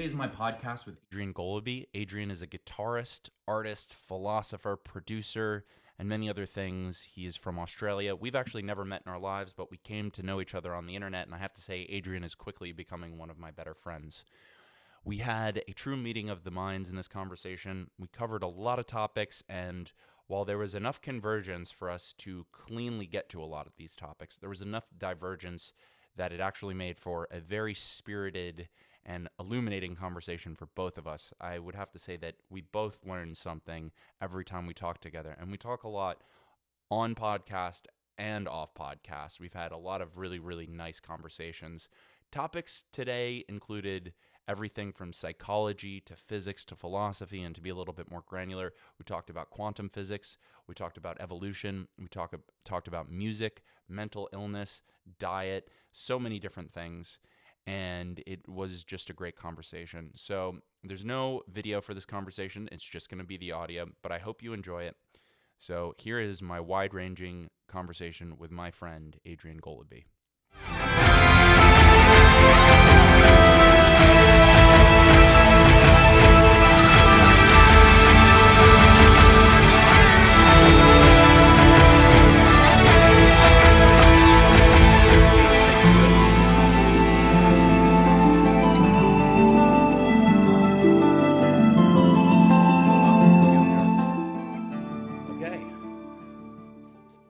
Today is my podcast with Adrian Goleby. Adrian is a guitarist, artist, philosopher, producer, and many other things. He is from Australia. We've actually never met in our lives, but we came to know each other on the internet, and I have to say, Adrian is quickly becoming one of my better friends. We had a true meeting of the minds in this conversation. We covered a lot of topics, and while there was enough convergence for us to cleanly get to a lot of these topics, there was enough divergence that it actually made for a very spirited and illuminating conversation for both of us. I would have to say that we both learned something every time we talk together, and we talk a lot on podcast and off podcast. We've had a lot of really, really nice conversations. Topics today included everything from psychology to physics to philosophy, and to be a little bit more granular, we talked about quantum physics, we talked about evolution, we talked about music, mental illness, diet, so many different things, and it was just a great conversation. So there's no video for this conversation, it's just going to be the audio, but I hope you enjoy it. So here is my wide-ranging conversation with my friend, Adrian Goleby.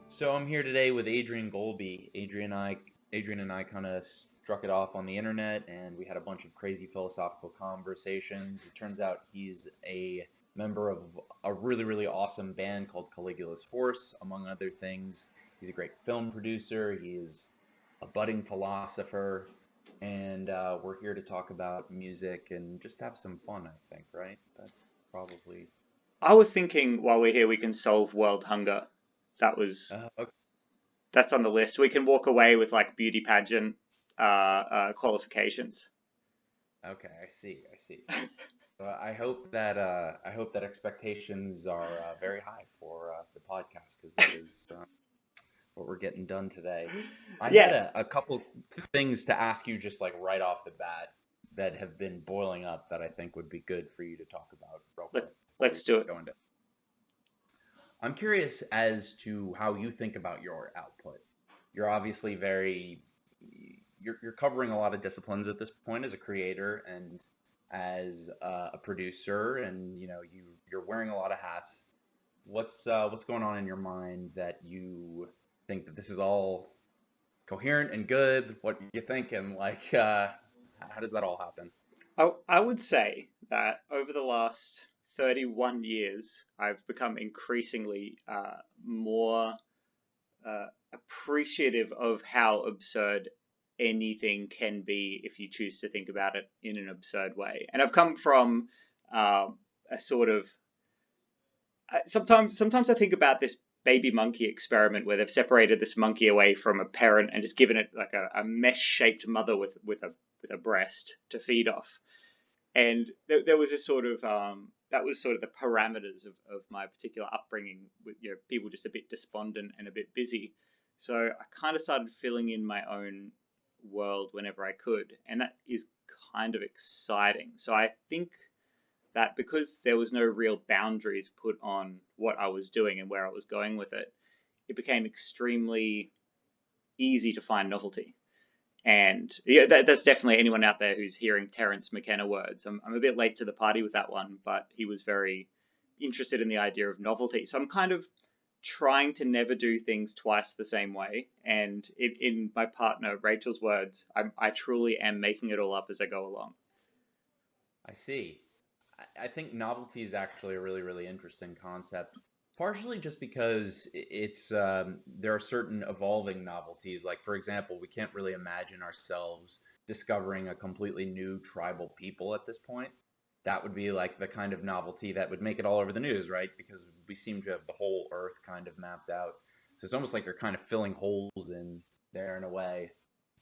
So I'm here today with Adrian Goleby. Adrian and I kind of struck it off on the internet, and we had a bunch of crazy philosophical conversations. It turns out he's a member of a really, really awesome band called Caligula's Horse, among other things. He's a great film producer. He is a budding philosopher, and we're here to talk about music and just have some fun, I think, right? That's probably... I was thinking while we're here we can solve world hunger. Okay. That's on the list. We can walk away with like beauty pageant qualifications. Okay, I see. So I hope that expectations are very high for the podcast, because that is what we're getting done today. I had a couple things to ask you just like right off the bat that have been boiling up that I think would be good for you to talk about real quick. Let's do it. I'm curious as to how you think about your output. You're obviously you're covering a lot of disciplines at this point as a creator and as a producer, and you're wearing a lot of hats. What's going on in your mind that you think that this is all coherent and good? What you thinking? Like, how does that all happen? I would say that over the last 31 years, I've become increasingly more appreciative of how absurd anything can be if you choose to think about it in an absurd way. And I've come from a sort of... Sometimes I think about this baby monkey experiment where they've separated this monkey away from a parent and just given it like a mesh-shaped mother with a breast to feed off. And there was a sort of... that was sort of the parameters of my particular upbringing, with people just a bit despondent and a bit busy. So I kind of started filling in my own world whenever I could, and that is kind of exciting. So I think that because there was no real boundaries put on what I was doing and where I was going with it, it became extremely easy to find novelty. And that's definitely anyone out there who's hearing Terence McKenna words. I'm a bit late to the party with that one, but he was very interested in the idea of novelty. So I'm kind of trying to never do things twice the same way. And in my partner Rachel's words, I truly am making it all up as I go along. I see. I think novelty is actually a really, really interesting concept. Partially just because it's there are certain evolving novelties. Like, for example, we can't really imagine ourselves discovering a completely new tribal people at this point. That would be like the kind of novelty that would make it all over the news, right? Because we seem to have the whole earth kind of mapped out. So it's almost like you're kind of filling holes in there in a way.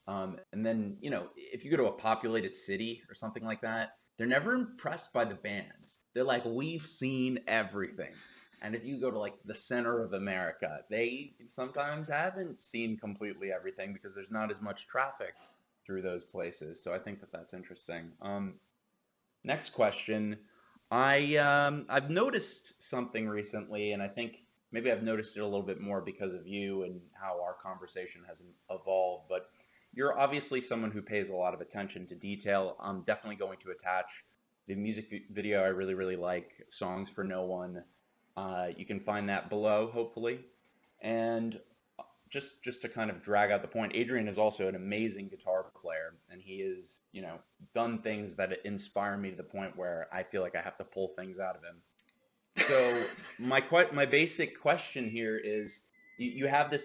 And then, if you go to a populated city or something like that, they're never impressed by the bands. They're like, we've seen everything. And if you go to like the center of America, they sometimes haven't seen completely everything because there's not as much traffic through those places. So I think that that's interesting. Next question. I've noticed something recently, and I think maybe I've noticed it a little bit more because of you and how our conversation has evolved. But you're obviously someone who pays a lot of attention to detail. I'm definitely going to attach the music video I really, really like, Songs for No One. You can find that below, hopefully. And just to kind of drag out the point, Adrian is also an amazing guitar player, and he has, done things that inspire me to the point where I feel like I have to pull things out of him. So my basic question here is, you have this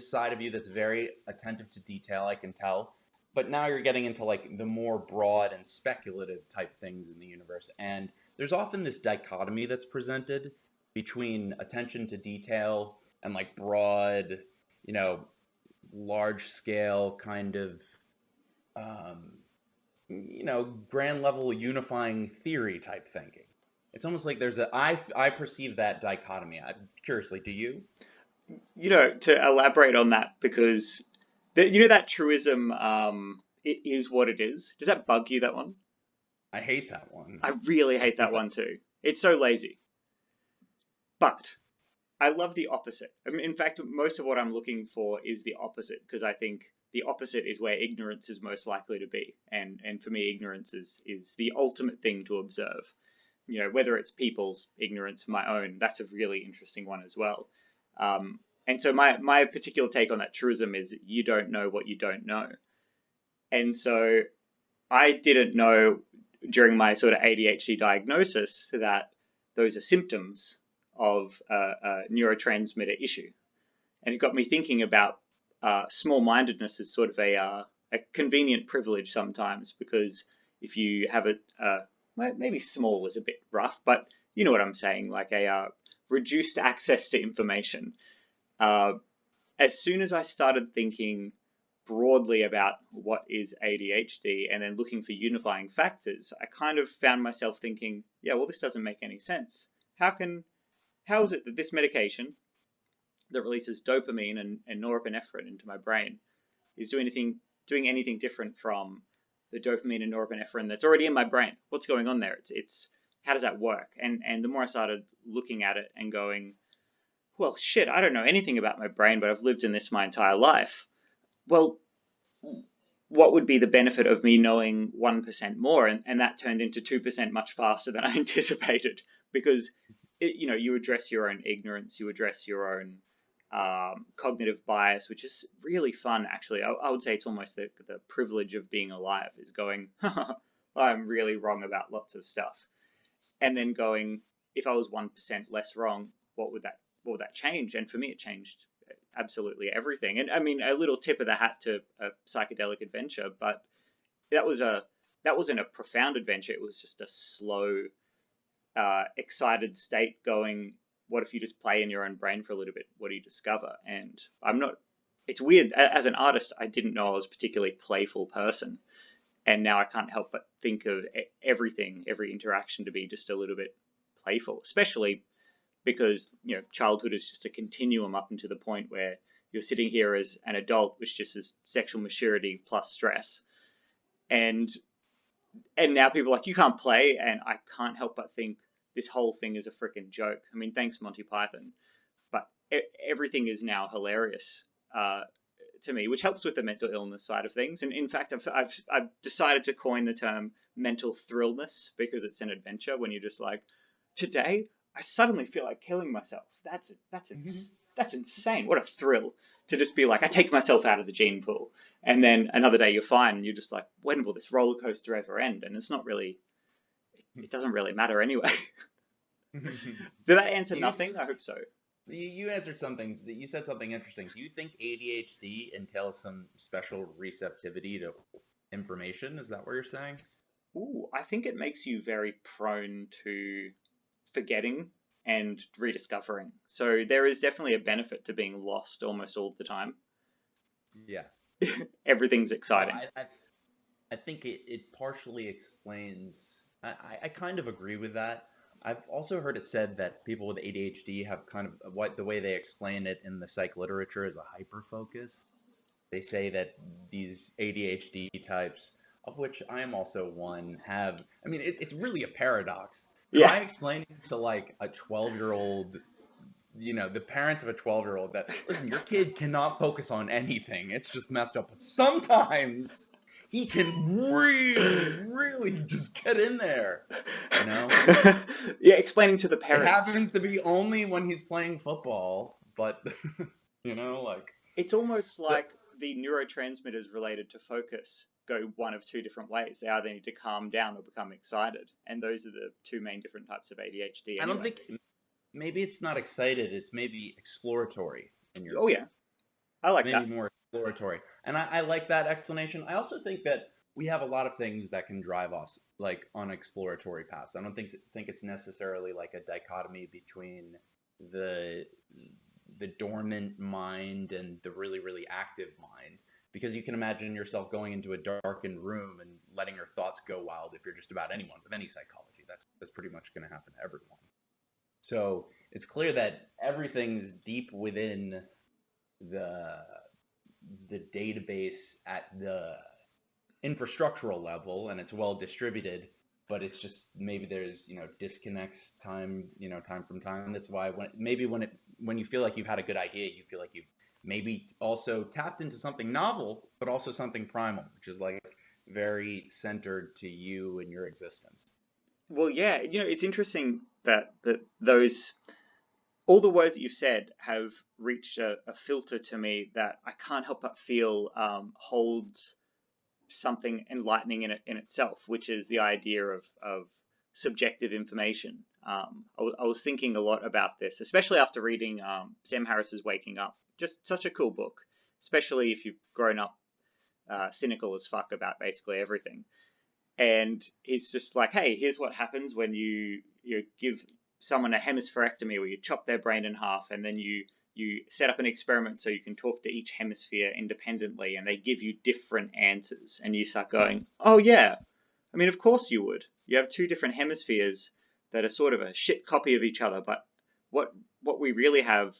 side of you that's very attentive to detail, I can tell, but now you're getting into like the more broad and speculative type things in the universe, and there's often this dichotomy that's presented between attention to detail and like broad, you know, large scale kind of, um, grand level unifying theory type thinking. It's almost like I perceive that dichotomy. Curiously, do you? To elaborate on that, because that truism, it is what it is. Does that bug you, that one? I hate that one. I really hate that one too. It's so lazy. But I love the opposite. I mean, in fact, most of what I'm looking for is the opposite, because I think the opposite is where ignorance is most likely to be. And for me, ignorance is the ultimate thing to observe. Whether it's people's ignorance, my own, that's a really interesting one as well. And so my particular take on that truism is you don't know what you don't know. And so I didn't know during my sort of ADHD diagnosis that those are symptoms of a neurotransmitter issue. And it got me thinking about small-mindedness as sort of a convenient privilege sometimes, because if you have maybe small is a bit rough, but you know what I'm saying, like a reduced access to information. As soon as I started thinking broadly about what is ADHD and then looking for unifying factors, I kind of found myself thinking, yeah, well, this doesn't make any sense. How is it that this medication that releases dopamine and norepinephrine into my brain is doing anything different from the dopamine and norepinephrine that's already in my brain? What's going on there? It's how does that work? And the more I started looking at it and going, well, shit, I don't know anything about my brain, but I've lived in this my entire life. Well, what would be the benefit of me knowing 1% more? And that turned into 2% much faster than I anticipated, because you address your own ignorance, you address your own cognitive bias, which is really fun, actually. I would say it's almost the privilege of being alive, is going, I'm really wrong about lots of stuff. And then going, if I was 1% less wrong, what would that change? And for me, it changed absolutely everything. And I mean, a little tip of the hat to a psychedelic adventure, but that wasn't a profound adventure. It was just a slow, excited state going, what if you just play in your own brain for a little bit? What do you discover? And it's weird. As an artist, I didn't know I was a particularly playful person. And now I can't help but think of every interaction to be just a little bit playful, especially because, childhood is just a continuum up until the point where you're sitting here as an adult, which just is sexual maturity plus stress. And now people are like, you can't play. And I can't help but think this whole thing is a freaking joke. I mean, thanks, Monty Python. But everything is now hilarious to me, which helps with the mental illness side of things. And in fact, I've decided to coin the term mental thrillness, because it's an adventure when you're just like, today, I suddenly feel like killing myself. That's insane. What a thrill to just be like, I take myself out of the gene pool. And then another day you're fine. And you're just like, when will this roller coaster ever end? And it's not really, it doesn't really matter anyway. Did that answer nothing? I hope so. You answered something. You said something interesting. Do you think ADHD entails some special receptivity to information? Is that what you're saying? Ooh, I think it makes you very prone to forgetting and rediscovering. So there is definitely a benefit to being lost almost all the time. Yeah. Everything's exciting. I think it partially explains. I kind of agree with that. I've also heard it said that people with ADHD have kind of the way they explain it in the psych literature is a hyperfocus. They say that these ADHD types of which I am also one, have, I mean, it's really a paradox. Yeah. Try explaining to like a 12-year-old, the parents of a 12-year-old that, listen, your kid cannot focus on anything. It's just messed up. But sometimes he can really, really just get in there, you know? Yeah, explaining to the It parents. happens to be only when he's playing football, but, like... It's almost The, like the neurotransmitters related to focus go one of two different ways. They either need to calm down or become excited. And those are the two main different types of ADHD I don't anyway. think, maybe it's not excited, it's maybe exploratory in your Oh, view. yeah. I like Maybe that. more exploratory. And I like that explanation. I also think that we have a lot of things that can drive us like on exploratory paths. I don't think it's necessarily like a dichotomy between the the dormant mind and the really, really active mind. Because you can imagine yourself going into a darkened room and letting your thoughts go wild if you're just about anyone with any psychology. That's pretty much going to happen to everyone. So it's clear that everything's deep within the the database at the infrastructural level, and it's well distributed, but it's just maybe there's disconnects time from time. That's why when you feel like you've had a good idea, you feel like you've maybe also tapped into something novel, but also something primal, which is like very centered to you and your existence. Well, yeah, it's interesting that those all the words that you've said have reached a filter to me that I can't help but feel holds something enlightening in itself, which is the idea of subjective information. I was thinking a lot about this, especially after reading Sam Harris's Waking Up. Just such a cool book, especially if you've grown up cynical as fuck about basically everything. And he's just like, hey, here's what happens when you give someone a hemispherectomy where you chop their brain in half, and then you set up an experiment so you can talk to each hemisphere independently, and they give you different answers, and you start going, oh yeah, I mean, of course you would. You have two different hemispheres that are sort of a shit copy of each other, but what we really have,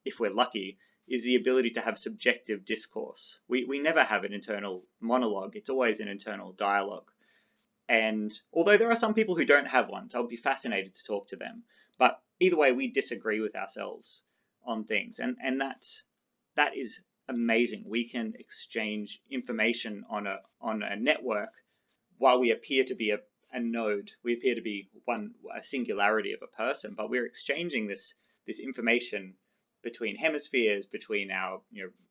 if we're lucky, is the ability to have subjective discourse. We never have an internal monologue. It's always an internal dialogue. And although there are some people who don't have one, so I'll be fascinated to talk to them. But either way, we disagree with ourselves on things. And that is amazing. We can exchange information on a network while we appear to be a node. We appear to be a singularity of a person, but we're exchanging this information between hemispheres, between our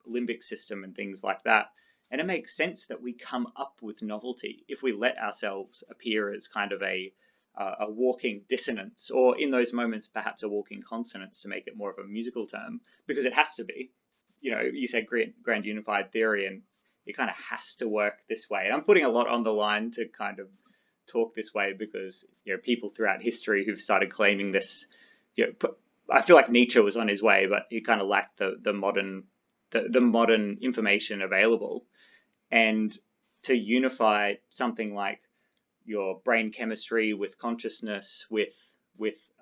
limbic system and things like that. And it makes sense that we come up with novelty if we let ourselves appear as kind of a walking dissonance, or in those moments perhaps a walking consonance, to make it more of a musical term, because it has to be. You said grand unified theory, and it kind of has to work this way. And I'm putting a lot on the line to kind of talk this way because people throughout history who've started claiming this. I feel like Nietzsche was on his way, but he kind of lacked the modern information available. And to unify something like your brain chemistry with consciousness, with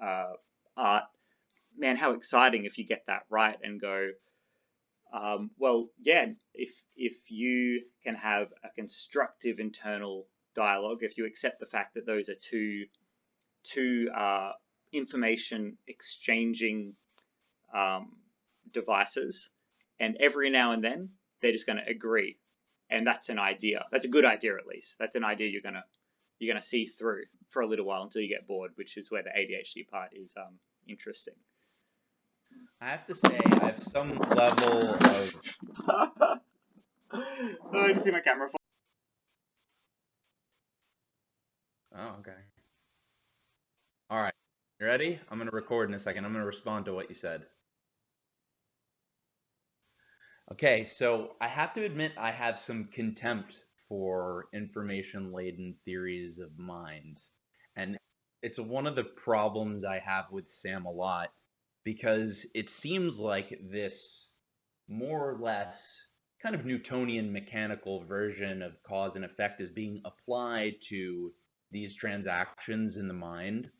art, man, how exciting if you get that right and go, well, yeah, if you can have a constructive internal dialogue, if you accept the fact that those are two information exchanging devices, and every now and then they're just going to agree, and that's an idea. That's a good idea, at least. That's an idea you're gonna see through for a little while until you get bored, which is where the ADHD part is interesting. I have to say, I have some level of... I just see my camera fall. Oh, okay. All right. You ready? I'm going to record in a second. I'm going to respond to what you said. Okay, so I have to admit I have some contempt for information-laden theories of mind. And it's one of the problems I have with Sam a lot, because it seems like this more or less kind of Newtonian mechanical version of cause and effect is being applied to these transactions in the mind.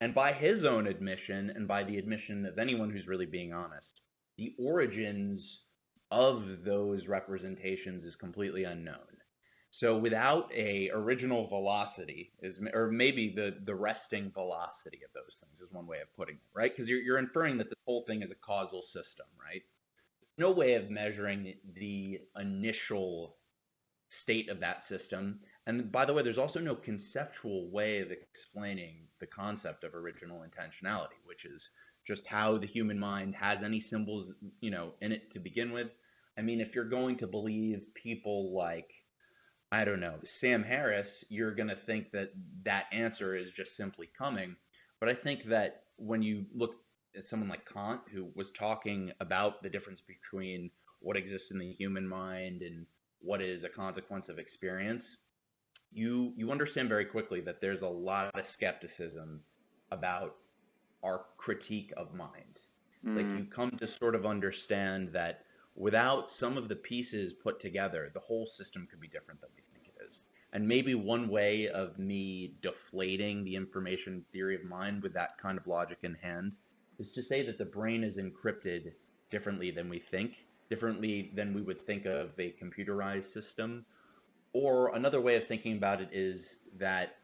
And by his own admission, and by the admission of anyone who's really being honest, the origins of those representations is completely unknown. So without a original velocity is, or maybe the resting velocity of those things is one way of putting it, right? Because you're inferring that this whole thing is a causal system, right? No way of measuring the initial state of that system. And by the way, there's also no conceptual way of explaining the concept of original intentionality, which is just how the human mind has any symbols, in it to begin with. I mean, if you're going to believe people like, I don't know, Sam Harris, you're going to think that that answer is just simply coming. But I think that when you look at someone like Kant, who was talking about the difference between what exists in the human mind and what is a consequence of experience, you understand very quickly that there's a lot of skepticism about our critique of mind. Like, you Mm. come to sort of understand that without some of the pieces put together, the whole system could be different than we think it is. And maybe one way of me deflating the information theory of mind with that kind of logic in hand is to say that the brain is encrypted differently than we think, differently than we would think of a computerized system. Or another way of thinking about it is that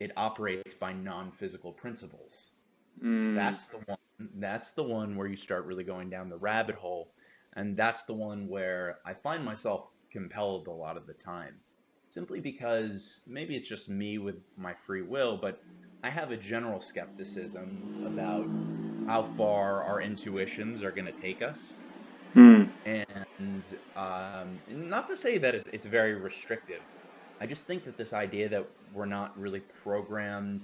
it operates by non-physical principles. Mm. That's the one. That's the one where you start really going down the rabbit hole, and that's the one where I find myself compelled a lot of the time, simply because maybe it's just me with my free will, but I have a general skepticism about how far our intuitions are going to take us, Mm. and not to say that it's very restrictive. I just think that this idea that we're not really programmed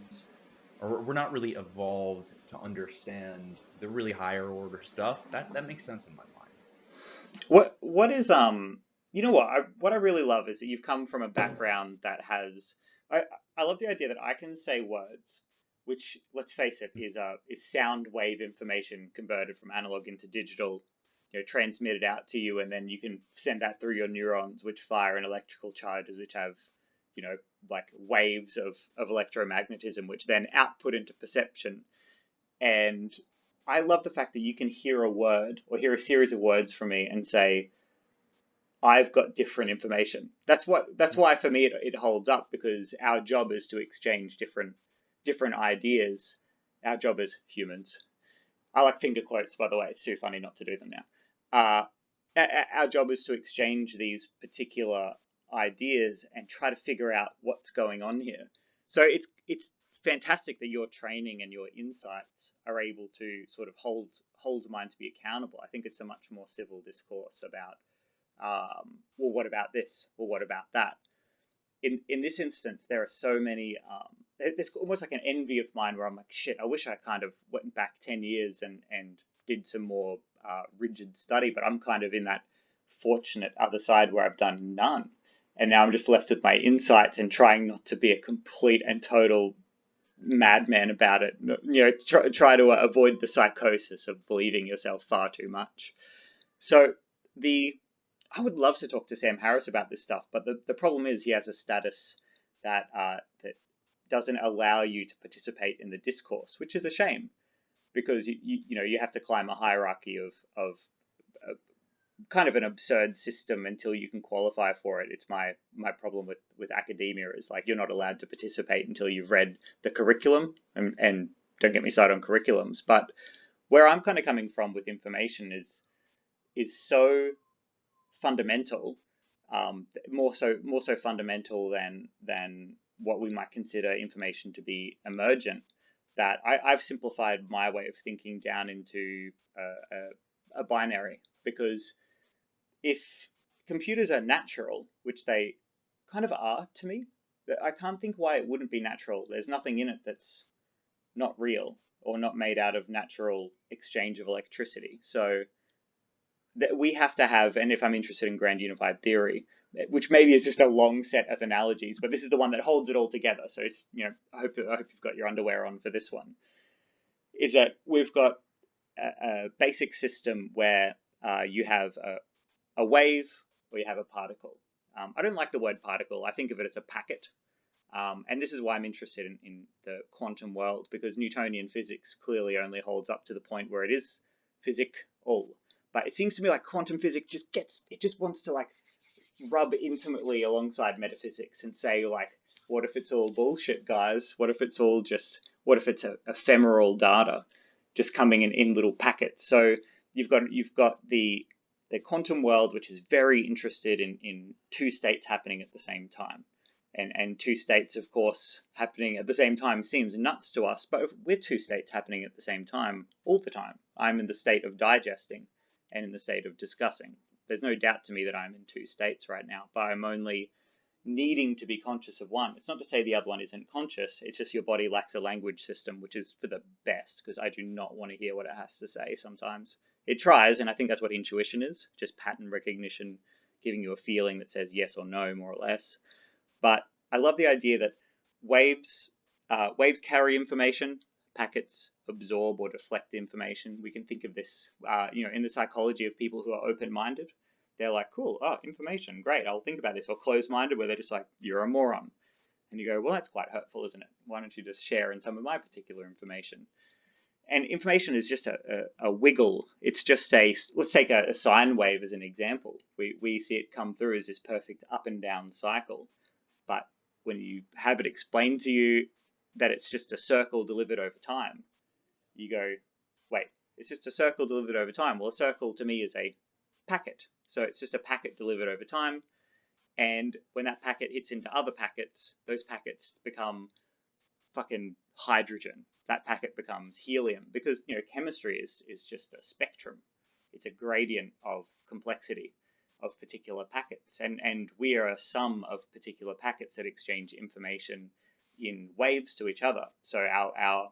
or we're not really evolved to understand the really higher order stuff, that makes sense in my mind. What is you know what I really love is that you've come from a background that has I I love the idea that I can say words, which, let's face it, is sound wave information converted from analog into digital, transmitted out to you, and then you can send that through your neurons, which fire in electrical charges, which have, you know, like waves of electromagnetism, which then output into perception. And I love the fact that you can hear a word or hear a series of words from me and say, I've got different information. That's why for me it holds up, because our job is to exchange different ideas. Our job as humans. I like finger quotes, by the way. It's too funny not to do them now. Our job is to exchange these particular ideas and try to figure out what's going on here. So it's fantastic that your training and your insights are able to sort of hold mine to be accountable. I think it's a much more civil discourse about, well, what about this? Well, what about that? In this instance, there are so many. There's almost like an envy of mine where I'm like, shit, I wish I kind of went back 10 years and did some more rigid study, but I'm kind of in that fortunate other side where I've done none, and now I'm just left with my insights and trying not to be a complete and total madman about it. Try to avoid the psychosis of believing yourself far too much. So the I would love to talk to Sam Harris about this stuff, but the problem is he has a status that doesn't allow you to participate in the discourse, which is a shame, because you have to climb a hierarchy of kind of an absurd system until you can qualify for it. It's my problem with academia is, like, you're not allowed to participate until you've read the curriculum, and don't get me started on curriculums. But where I'm kind of coming from with information is so fundamental, more so fundamental than what we might consider information to be emergent, that I've simplified my way of thinking down into a binary. Because if computers are natural, which they kind of are to me, I can't think why it wouldn't be natural. There's nothing in it that's not real or not made out of natural exchange of electricity. So that we have to have, and if I'm interested in grand unified theory, which maybe is just a long set of analogies, but this is the one that holds it all together. So it's, I hope you've got your underwear on for this one. Is that we've got a basic system where you have a wave or you have a particle. I don't like the word particle. I think of it as a packet. And this is why I'm interested in the quantum world, because Newtonian physics clearly only holds up to the point where it is physical. But it seems to me like quantum physics just wants to, like, rub intimately alongside metaphysics and say, like, what if it's all bullshit, guys? What if it's all just, what if it's ephemeral data just coming in little packets? So you've got the quantum world, which is very interested in two states happening at the same time. And two states, of course, happening at the same time seems nuts to us, but we're two states happening at the same time all the time. I'm in the state of digesting and in the state of discussing. There's no doubt to me that I'm in two states right now, but I'm only needing to be conscious of one. It's not to say the other one isn't conscious, it's just your body lacks a language system, which is for the best, because I do not want to hear what it has to say sometimes. It tries, and I think that's what intuition is, just pattern recognition, giving you a feeling that says yes or no, more or less. But I love the idea that waves carry information, packets absorb or deflect information. We can think of this, in the psychology of people who are open-minded. They're like, cool, information, great, I'll think about this. Or closed-minded, where they're just like, you're a moron. And you go, well, that's quite hurtful, isn't it? Why don't you just share in some of my particular information? And information is just a wiggle. It's just let's take a sine wave as an example. We see it come through as this perfect up and down cycle. But when you have it explained to you that it's just a circle delivered over time, you go, wait, it's just a circle delivered over time. Well, a circle to me is a packet. So it's just a packet delivered over time. And when that packet hits into other packets, those packets become fucking hydrogen. That packet becomes helium, because chemistry is just a spectrum. It's a gradient of complexity of particular packets, and we are a sum of particular packets that exchange information in waves to each other. So our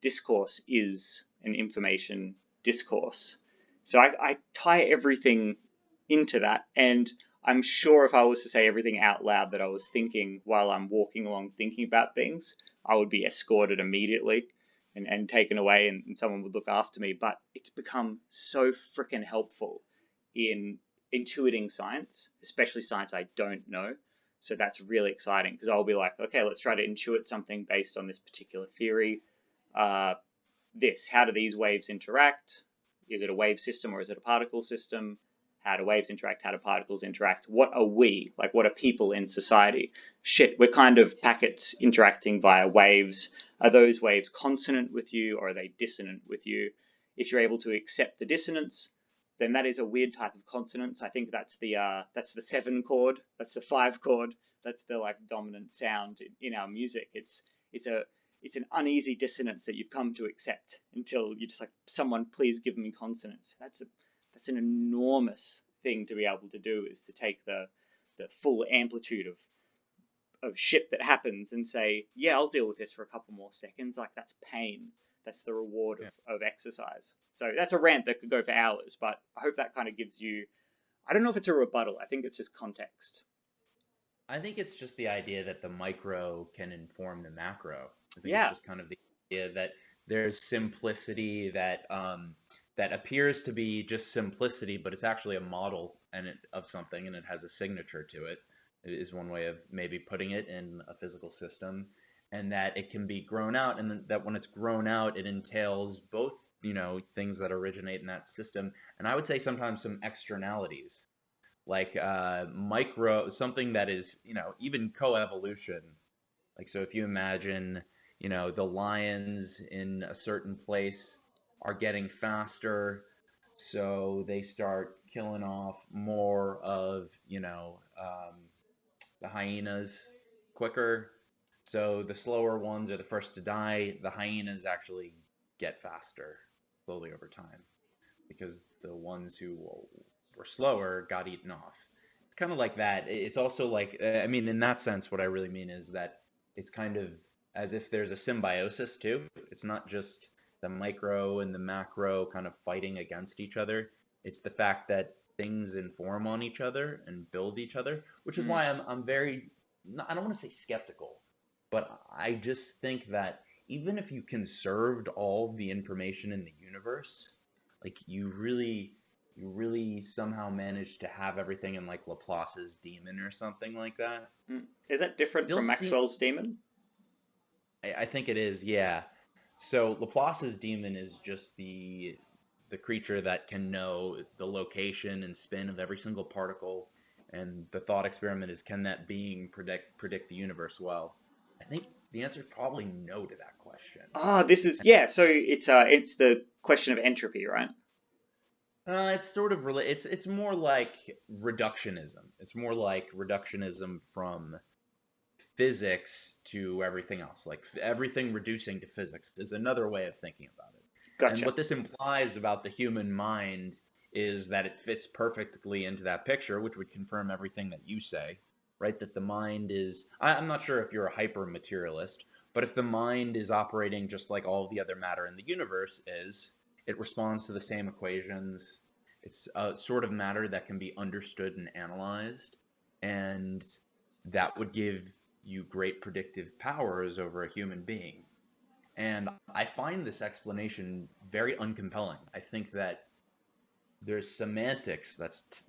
discourse is an information discourse. So I tie everything into that, and I'm sure if I was to say everything out loud that I was thinking while I'm walking along thinking about things, I would be escorted immediately and taken away, and someone would look after me. But it's become so freaking helpful in intuiting science, especially science I don't know. So that's really exciting, because I'll be like, okay, let's try to intuit something based on this particular theory. How do these waves interact? Is it a wave system or is it a particle system? How do waves interact? How do particles interact? What are we? Like, what are people in society? Shit, we're kind of packets interacting via waves. Are those waves consonant with you, or are they dissonant with you? If you're able to accept the dissonance, then that is a weird type of consonance. I think that's the 7 chord, that's the 5 chord, that's the like dominant sound in our music. It's an uneasy dissonance that you've come to accept until you're just like, someone please give me consonance. That's an enormous thing to be able to do, is to take the full amplitude of shit that happens and say, yeah, I'll deal with this for a couple more seconds. Like, that's pain. That's the reward of exercise. So that's a rant that could go for hours, but I hope that kind of gives you, I don't know if it's a rebuttal. I think it's just context. I think it's just the idea that the micro can inform the macro. I think Yeah. it's just kind of the idea that there's simplicity that that appears to be just simplicity, but it's actually a model of something, and it has a signature to it. It is one way of maybe putting it in a physical system, and that it can be grown out, and that when it's grown out, it entails both, things that originate in that system, and I would say sometimes some externalities, like something that is, even coevolution. Like, so if you imagine, the lions in a certain place are getting faster, so they start killing off more of, the hyenas quicker. So the slower ones are the first to die. The hyenas actually get faster slowly over time, because the ones who were slower got eaten off. It's kind of like that. It's also like, I mean, in that sense, what I really mean is that it's kind of as if there's a symbiosis too. It's not just the micro and the macro kind of fighting against each other. It's the fact that things inform on each other and build each other, which is why I'm very, I don't want to say skeptical, but I just think that even if you conserved all the information in the universe, like you really somehow managed to have everything in like Laplace's demon or something like that. Is that different from Maxwell's demon? I think it is, yeah. So Laplace's demon is just the creature that can know the location and spin of every single particle, And the thought experiment is, can that being predict the universe well? I think the answer is probably no to that question. This is yeah. So it's the question of entropy, right? It's sort of it's more like reductionism. It's more like reductionism from physics to everything else. Like everything reducing to physics is another way of thinking about it. And Gotcha. what this implies about the human mind is that it fits perfectly into that picture, which would confirm everything that you say, right? That the mind is, I'm not sure if you're a hyper materialist, but if the mind is operating just like all the other matter in the universe is, it responds to the same equations. It's a sort of matter that can be understood and analyzed. And that would give you great predictive powers over a human being. And I find this explanation very uncompelling. I think that there's semantics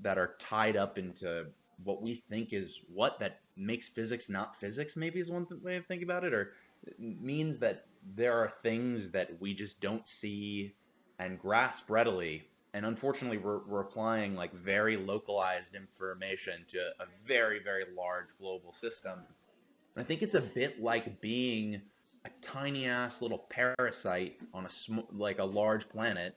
that are tied up into what we think is what that makes physics not physics, maybe is one way of thinking about it, or means that there are things that we just don't see and grasp readily. And unfortunately, we're applying like very localized information to a very, very large global system. I think it's a bit like being a tiny ass little parasite on like a large planet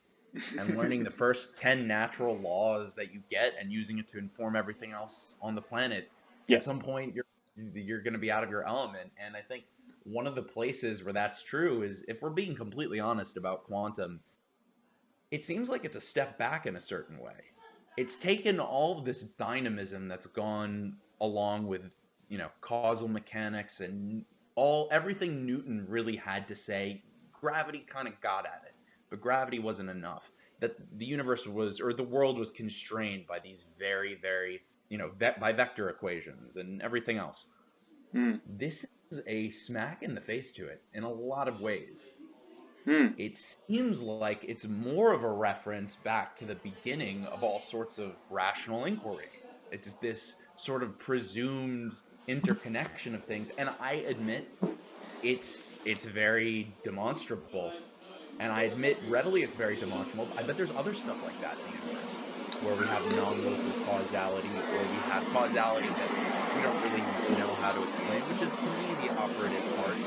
and learning the first 10 natural laws that you get and using it to inform everything else on the planet. Yeah. At some point you're going to be out of your element, and I think one of the places where that's true is, if we're being completely honest about quantum, it seems like it's a step back in a certain way. It's taken all of this dynamism that's gone along with, causal mechanics and everything Newton really had to say. Gravity kind of got at it, but gravity wasn't enough. That the universe was, or the world was constrained by these very, very, by vector equations and everything else. Mm, This is a smack in the face to it in a lot of ways. mm, It seems like it's more of a reference back to the beginning of all sorts of rational inquiry. It's this sort of presumed interconnection of things, and I admit it's very demonstrable, and I admit readily it's very demonstrable. I bet there's other stuff like that in the universe where we have non-local causality, or we have causality that we don't really know how to explain, which is to me the operative part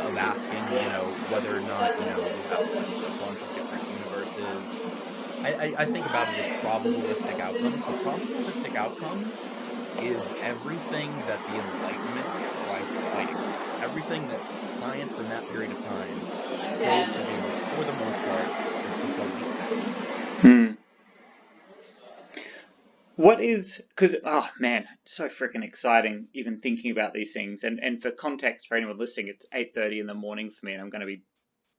of asking, whether or not, we have a bunch of different universes. I think about it as probabilistic outcomes, but probabilistic outcomes is everything that the Enlightenment tried to fight against. Everything that science from that period of time strove to do, for the most part, is to delete that. mm. What is, because oh man, it's so freaking exciting even thinking about these things. And for context, for anyone listening, it's 8:30 in the morning for me, and I'm going to be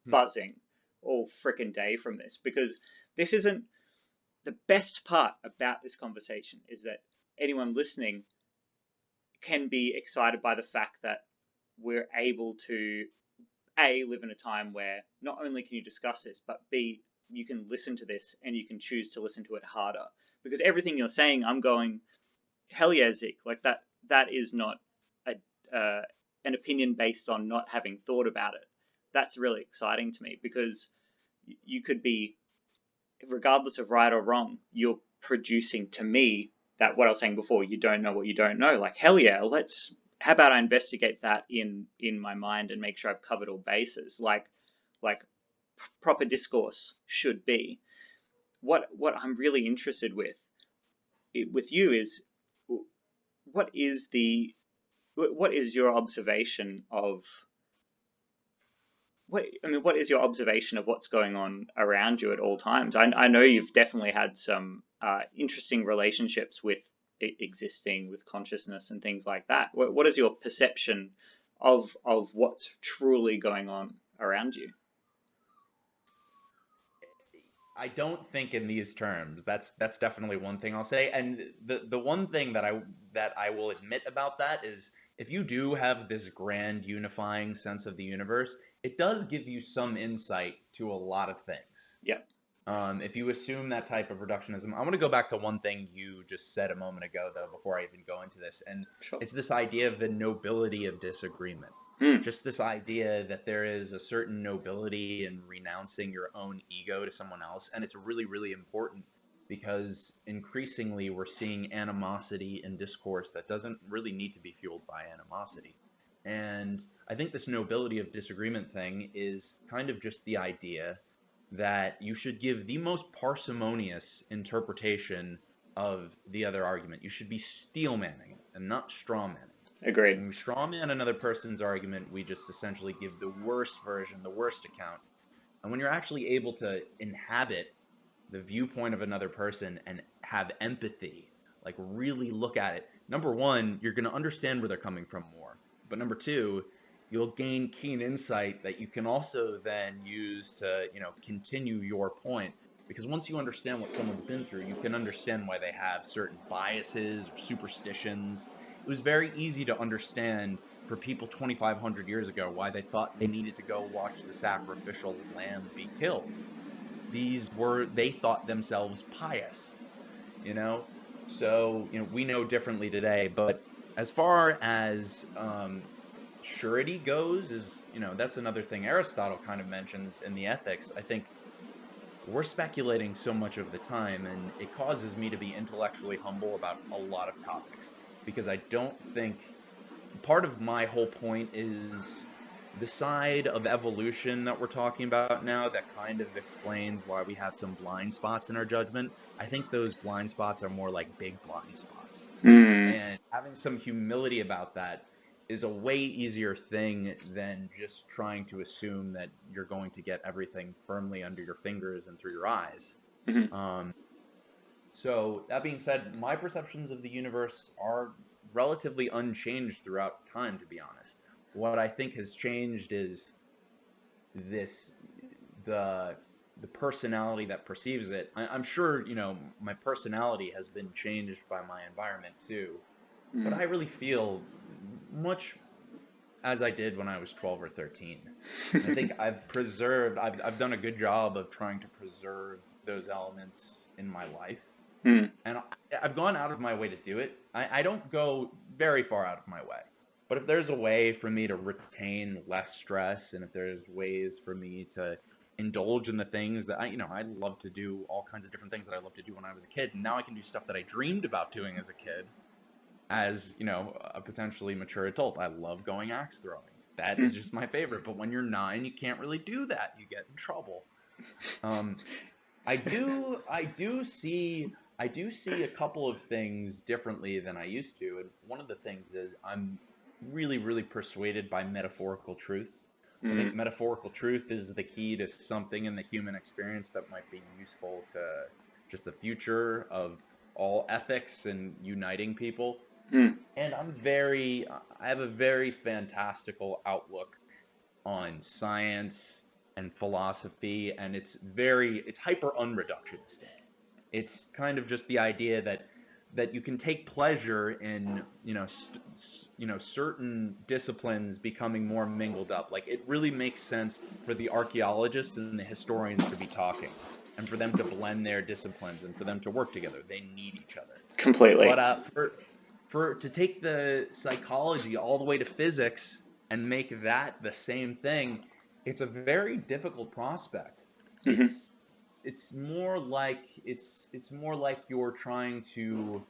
buzzing all freaking day from this, because this isn't the best part about this conversation, is that anyone listening can be excited by the fact that we're able to A, live in a time where not only can you discuss this, but B, you can listen to this and you can choose to listen to it harder. Because everything you're saying, I'm going, hell yeah, Zeke. Like that is not a an opinion based on not having thought about it. That's really exciting to me, because you could be, regardless of right or wrong, you're producing to me that, what I was saying before, you don't know what you don't know. Like, hell yeah, how about I investigate that in my mind and make sure I've covered all bases, like proper discourse should be. What I'm really interested with you is, what is your observation of what is your observation of what's going on around you at all times? I know you've definitely had some interesting relationships with existing, with consciousness and things like that. What is your perception of what's truly going on around you? I don't think in these terms. That's definitely one thing I'll say. And the one thing that I will admit about that is, if you do have this grand unifying sense of the universe, it does give you some insight to a lot of things. Yeah, If you assume that type of reductionism, I want to go back to one thing you just said a moment ago, though, before I even go into this, and sure. it's this idea of the nobility of disagreement. Hmm. Just this idea that there is a certain nobility in renouncing your own ego to someone else, and it's really, really important because increasingly we're seeing animosity in discourse that doesn't really need to be fueled by animosity. And I think this nobility of disagreement thing is kind of just the idea that you should give the most parsimonious interpretation of the other argument. You should be steel manning it and not straw manning. Agreed. When we straw man another person's argument, we just essentially give the worst version, the worst account. And when you're actually able to inhabit the viewpoint of another person and have empathy, like really look at it, number one, you're going to understand where they're coming from more. But number two, you'll gain keen insight that you can also then use to, continue your point. Because once you understand what someone's been through, you can understand why they have certain biases or superstitions. It was very easy to understand for people 2,500 years ago why they thought they needed to go watch the sacrificial lamb be killed. They thought themselves pious, you know? So, we know differently today, but as far as surety goes, that's another thing Aristotle kind of mentions in the Ethics. I think we're speculating so much of the time, and it causes me to be intellectually humble about a lot of topics, because I don't think part of my whole point is the side of evolution that we're talking about now that kind of explains why we have some blind spots in our judgment. I think those blind spots are more like big blind spots. And having some humility about that is a way easier thing than just trying to assume that you're going to get everything firmly under your fingers and through your eyes. So that being said, my perceptions of the universe are relatively unchanged throughout time, to be honest. What I think has changed is the personality that perceives it. I'm sure, my personality has been changed by my environment too. But I really feel much as I did when I was 12 or 13. I think I've done a good job of trying to preserve those elements in my life. And I've gone out of my way to do it. I don't go very far out of my way. But if there's a way for me to retain less stress, and if there's ways for me to indulge in the things that I love to do, all kinds of different things that I loved to do when I was a kid. And now I can do stuff that I dreamed about doing as a kid, as, a potentially mature adult. I love going axe throwing. That is just my favorite. But when you're 9, you can't really do that. You get in trouble. I do see a couple of things differently than I used to. And one of the things is I'm really, really persuaded by metaphorical truth. I think metaphorical truth is the key to something in the human experience that might be useful to just the future of all ethics and uniting people. And I have a very fantastical outlook on science and philosophy, and it's hyper unreductionistic. It's kind of just the idea that you can take pleasure in certain disciplines becoming more mingled up. Like, it really makes sense for the archaeologists and the historians to be talking, and for them to blend their disciplines and for them to work together. They need each other Completely. But to take the psychology all the way to physics and make that the same thing, it's a very difficult prospect. It's more like you're trying to,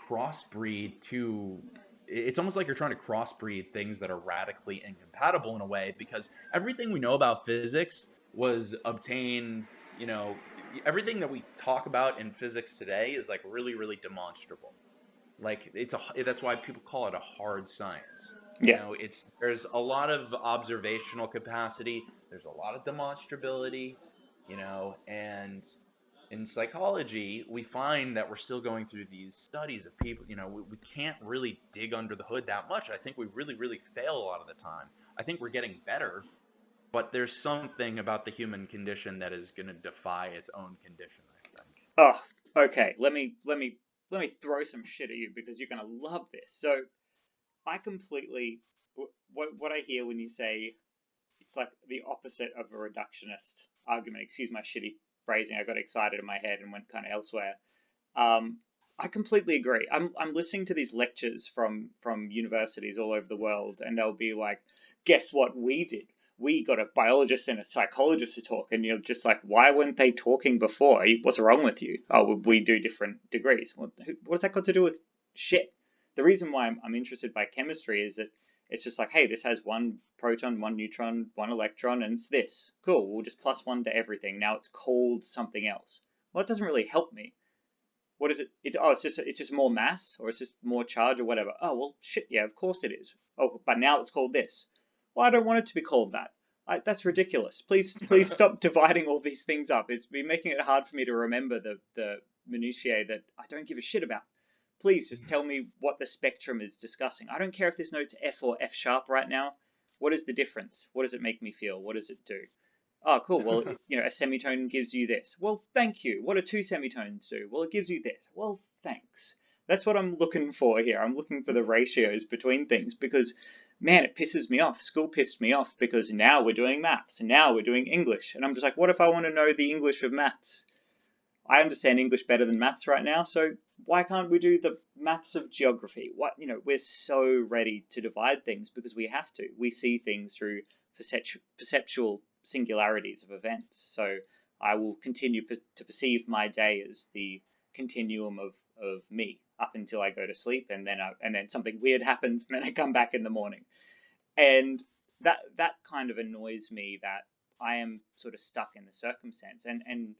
crossbreed two. It's almost like you're trying to crossbreed things that are radically incompatible in a way, because everything we know about physics was obtained, everything that we talk about in physics today is like really, really demonstrable. Like, that's why people call it a hard science. Yeah. There's a lot of observational capacity, there's a lot of demonstrability, and in psychology, we find that we're still going through these studies of people. We can't really dig under the hood that much. I think we really, really fail a lot of the time. I think we're getting better, but there's something about the human condition that is going to defy its own condition, I think. Oh, okay. Let me throw some shit at you, because you're gonna love this. So, I completely what I hear when you say it's like the opposite of a reductionist argument. Excuse my shitty phrasing. I got excited in my head and went kind of elsewhere. I completely agree. I'm listening to these lectures from universities all over the world, and they'll be like, "Guess what we did? we got a biologist and a psychologist to talk, and you're just like, why weren't they talking before? What's wrong with you? Oh, well, we do different degrees. What's that got to do with shit? The reason why I'm interested by chemistry is that it's just like, hey, this has one proton, one neutron, one electron, and it's this. Cool, we'll just plus one to everything. Now it's called something else. Well, it doesn't really help me. What is it? It's just more mass, or it's just more charge, or whatever. Oh, well, shit, yeah, of course it is. Oh, but now it's called this. Well, I don't want it to be called that. That's ridiculous. Please stop dividing all these things up. It's been making it hard for me to remember the minutiae that I don't give a shit about. Please just tell me what the spectrum is discussing. I don't care if this note's F or F sharp right now. What is the difference? What does it make me feel? What does it do? Oh, cool. Well, a semitone gives you this. Well, thank you. What do two semitones do? Well, it gives you this. Well, thanks. That's what I'm looking for here. I'm looking for the ratios between things because, man, it pisses me off. School pissed me off because now we're doing maths and now we're doing English. And I'm just like, what if I want to know the English of maths? I understand English better than maths right now, so why can't we do the maths of geography? We're so ready to divide things because we have to. We see things through perceptual singularities of events. So I will continue to perceive my day as the continuum of me up until I go to sleep, and then something weird happens, and then I come back in the morning. And that kind of annoys me, that I am sort of stuck in the circumstance. And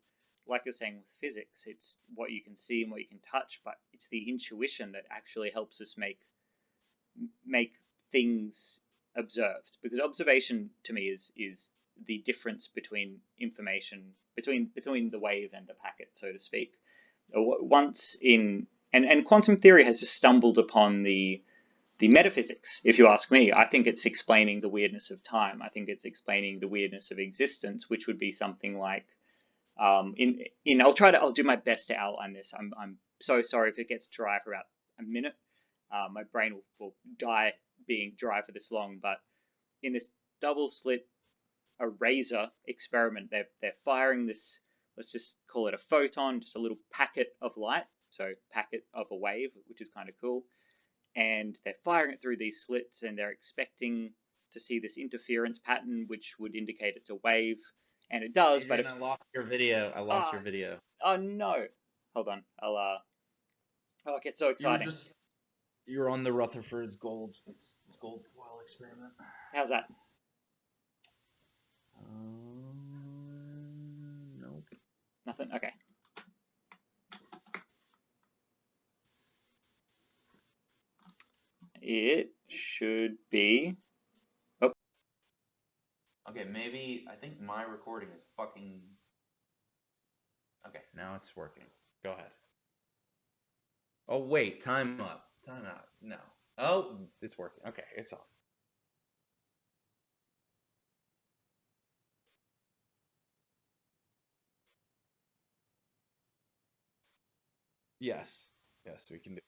like you're saying with physics, it's what you can see and what you can touch, but it's the intuition that actually helps us make things observed. Because observation to me is the difference between information, between the wave and the packet, so to speak. And quantum theory has just stumbled upon the metaphysics, if you ask me. I think it's explaining the weirdness of time. I think it's explaining the weirdness of existence, which would be something like, I'll do my best to outline this. I'm so sorry if it gets dry for about a minute. My brain will die being dry for this long, but in this double slit eraser experiment, they're firing this, let's just call it a photon, just a little packet of light, so packet of a wave, which is kind of cool. And they're firing it through these slits, and they're expecting to see this interference pattern, which would indicate it's a wave. And it does, Adrian, but I lost your video. Your video. Oh no! Hold on. I'll Oh, it gets so exciting. You were on the Rutherford's gold foil experiment. How's that? Nope. Nothing. Okay. It should be. Oh. Okay, maybe I think my recording is fucking. Okay, now it's working. Go ahead. Oh wait, time out. No. Oh, it's working. Okay, it's off. Yes, we can do.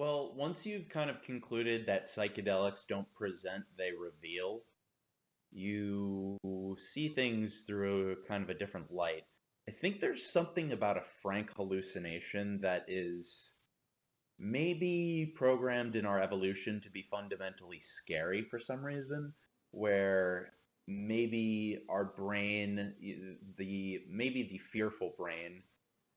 Well, once you've kind of concluded that psychedelics don't present, they reveal, you see things through kind of a different light. I think there's something about a frank hallucination that is maybe programmed in our evolution to be fundamentally scary for some reason, where maybe our brain, maybe the fearful brain,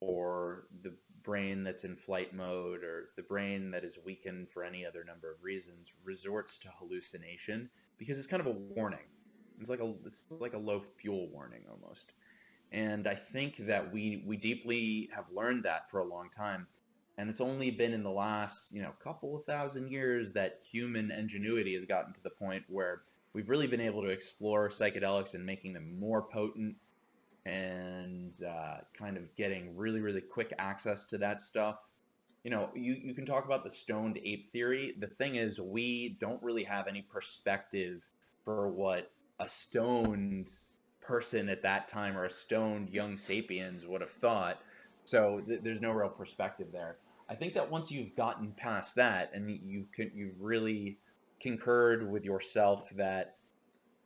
or the brain that's in flight mode, or the brain that is weakened for any other number of reasons, resorts to hallucination because it's kind of a warning. It's like a low fuel warning almost. And I think that we deeply have learned that for a long time. And it's only been in the last, couple of thousand years that human ingenuity has gotten to the point where we've really been able to explore psychedelics and making them more potent and kind of getting really, really quick access to that stuff. You can talk about the stoned ape theory. The thing is, we don't really have any perspective for what a stoned person at that time or a stoned young sapiens would have thought. So there's no real perspective there. I think that once you've gotten past that and you've really concurred with yourself that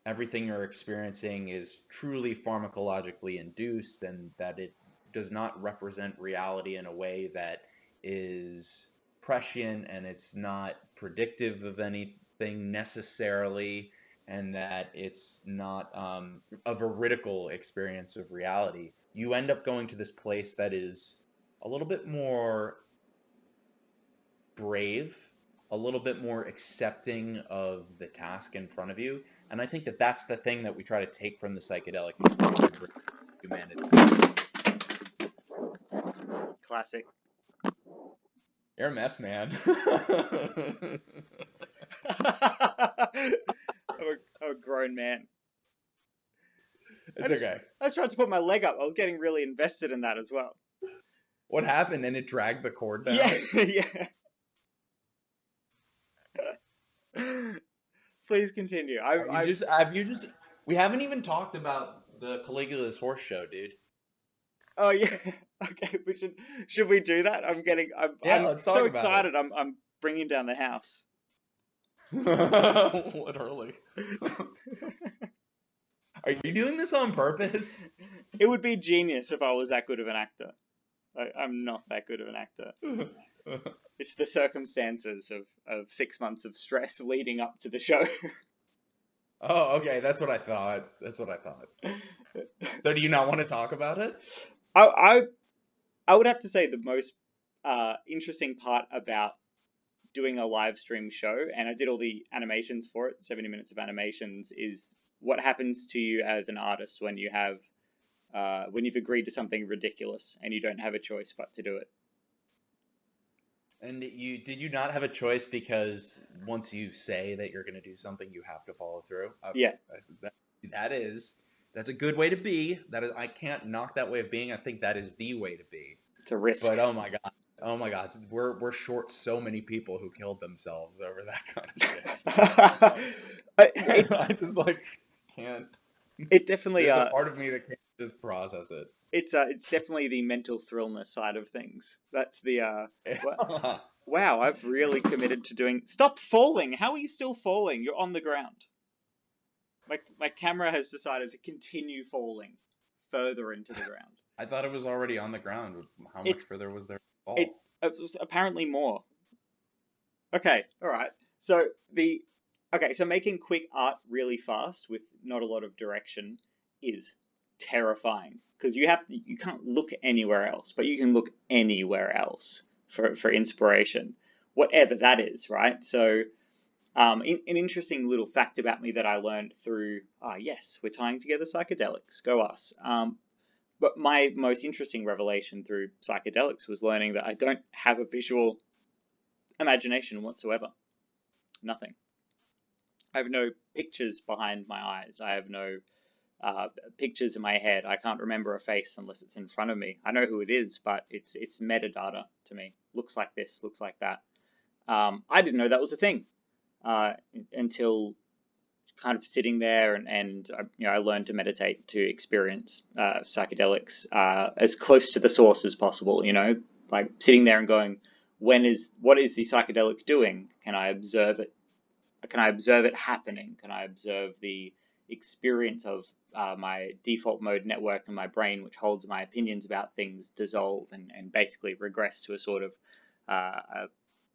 everything you're experiencing is truly pharmacologically induced and that it does not represent reality in a way that is prescient and it's not predictive of anything necessarily, and that it's not a veridical experience of reality, you end up going to this place that is a little bit more brave, a little bit more accepting of the task in front of you. And I think that that's the thing that we try to take from the psychedelic experience and bring to humanity. Classic. You're a mess, man. I'm a grown man. It's okay. I was trying to put my leg up. I was getting really invested in that as well. What happened? And it dragged the cord down? Yeah. Please continue. We haven't even talked about the Caligula's horse show, dude. Oh yeah. Okay, should we do that? I'm let's talk so about excited. I'm bringing down the house. Literally. Are you doing this on purpose? It would be genius if I was that good of an actor. I'm not that good of an actor. It's the circumstances of 6 months of stress leading up to the show. Oh, okay. That's what I thought. So do you not want to talk about it? I would have to say the most interesting part about doing a live stream show, and I did all the animations for it, 70 minutes of animations, is what happens to you as an artist when you've agreed to something ridiculous and you don't have a choice but to do it. And did you not have a choice because once you say that you're going to do something, you have to follow through? Okay. Yeah. That's a good way to be. I can't knock that way of being. I think that is the way to be. It's a risk. But oh my god, we're short so many people who killed themselves over that kind of shit. I just can't. It definitely. There's a part of me that can't just process it. It's definitely the mental thrillness side of things. That's the wow, I've really committed to doing. Stop falling! How are you still falling? You're on the ground. My camera has decided to continue falling further into the ground. I thought it was already on the ground. How much further was there to fall? It was apparently more. Okay, all right. So making quick art really fast with not a lot of direction is terrifying because you can't look anywhere else, but you can look anywhere else for inspiration, whatever that is, right? So an interesting little fact about me that I learned through yes, we're tying together psychedelics, go us. But my most interesting revelation through psychedelics was learning that I don't have a visual imagination whatsoever. Nothing. I have no pictures behind my eyes. I have no pictures in my head. I can't remember a face unless it's in front of me. I know who it is, but it's metadata to me. Looks like this, looks like that. I didn't know that was a thing until kind of sitting there and I learned to meditate, to experience psychedelics as close to the source as possible. Like sitting there and going, what is the psychedelic doing? Can I observe it? Can I observe it happening? Can I observe the experience of my default mode network in my brain, which holds my opinions about things, dissolve and basically regress to a sort of a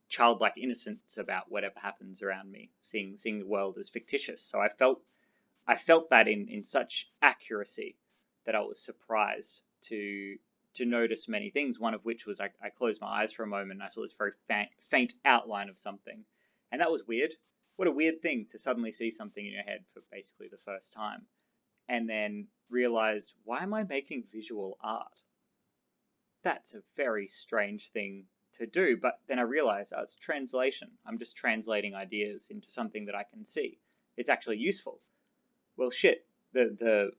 childlike innocence about whatever happens around me, seeing the world as fictitious. So I felt that in such accuracy that I was surprised to notice many things. One of which was I closed my eyes for a moment and I saw this very faint outline of something, and that was weird. What a weird thing to suddenly see something in your head for basically the first time, and then realized, why am I making visual art? That's a very strange thing to do. But then I realized, oh, it's translation. I'm just translating ideas into something that I can see. It's actually useful. Well, shit. The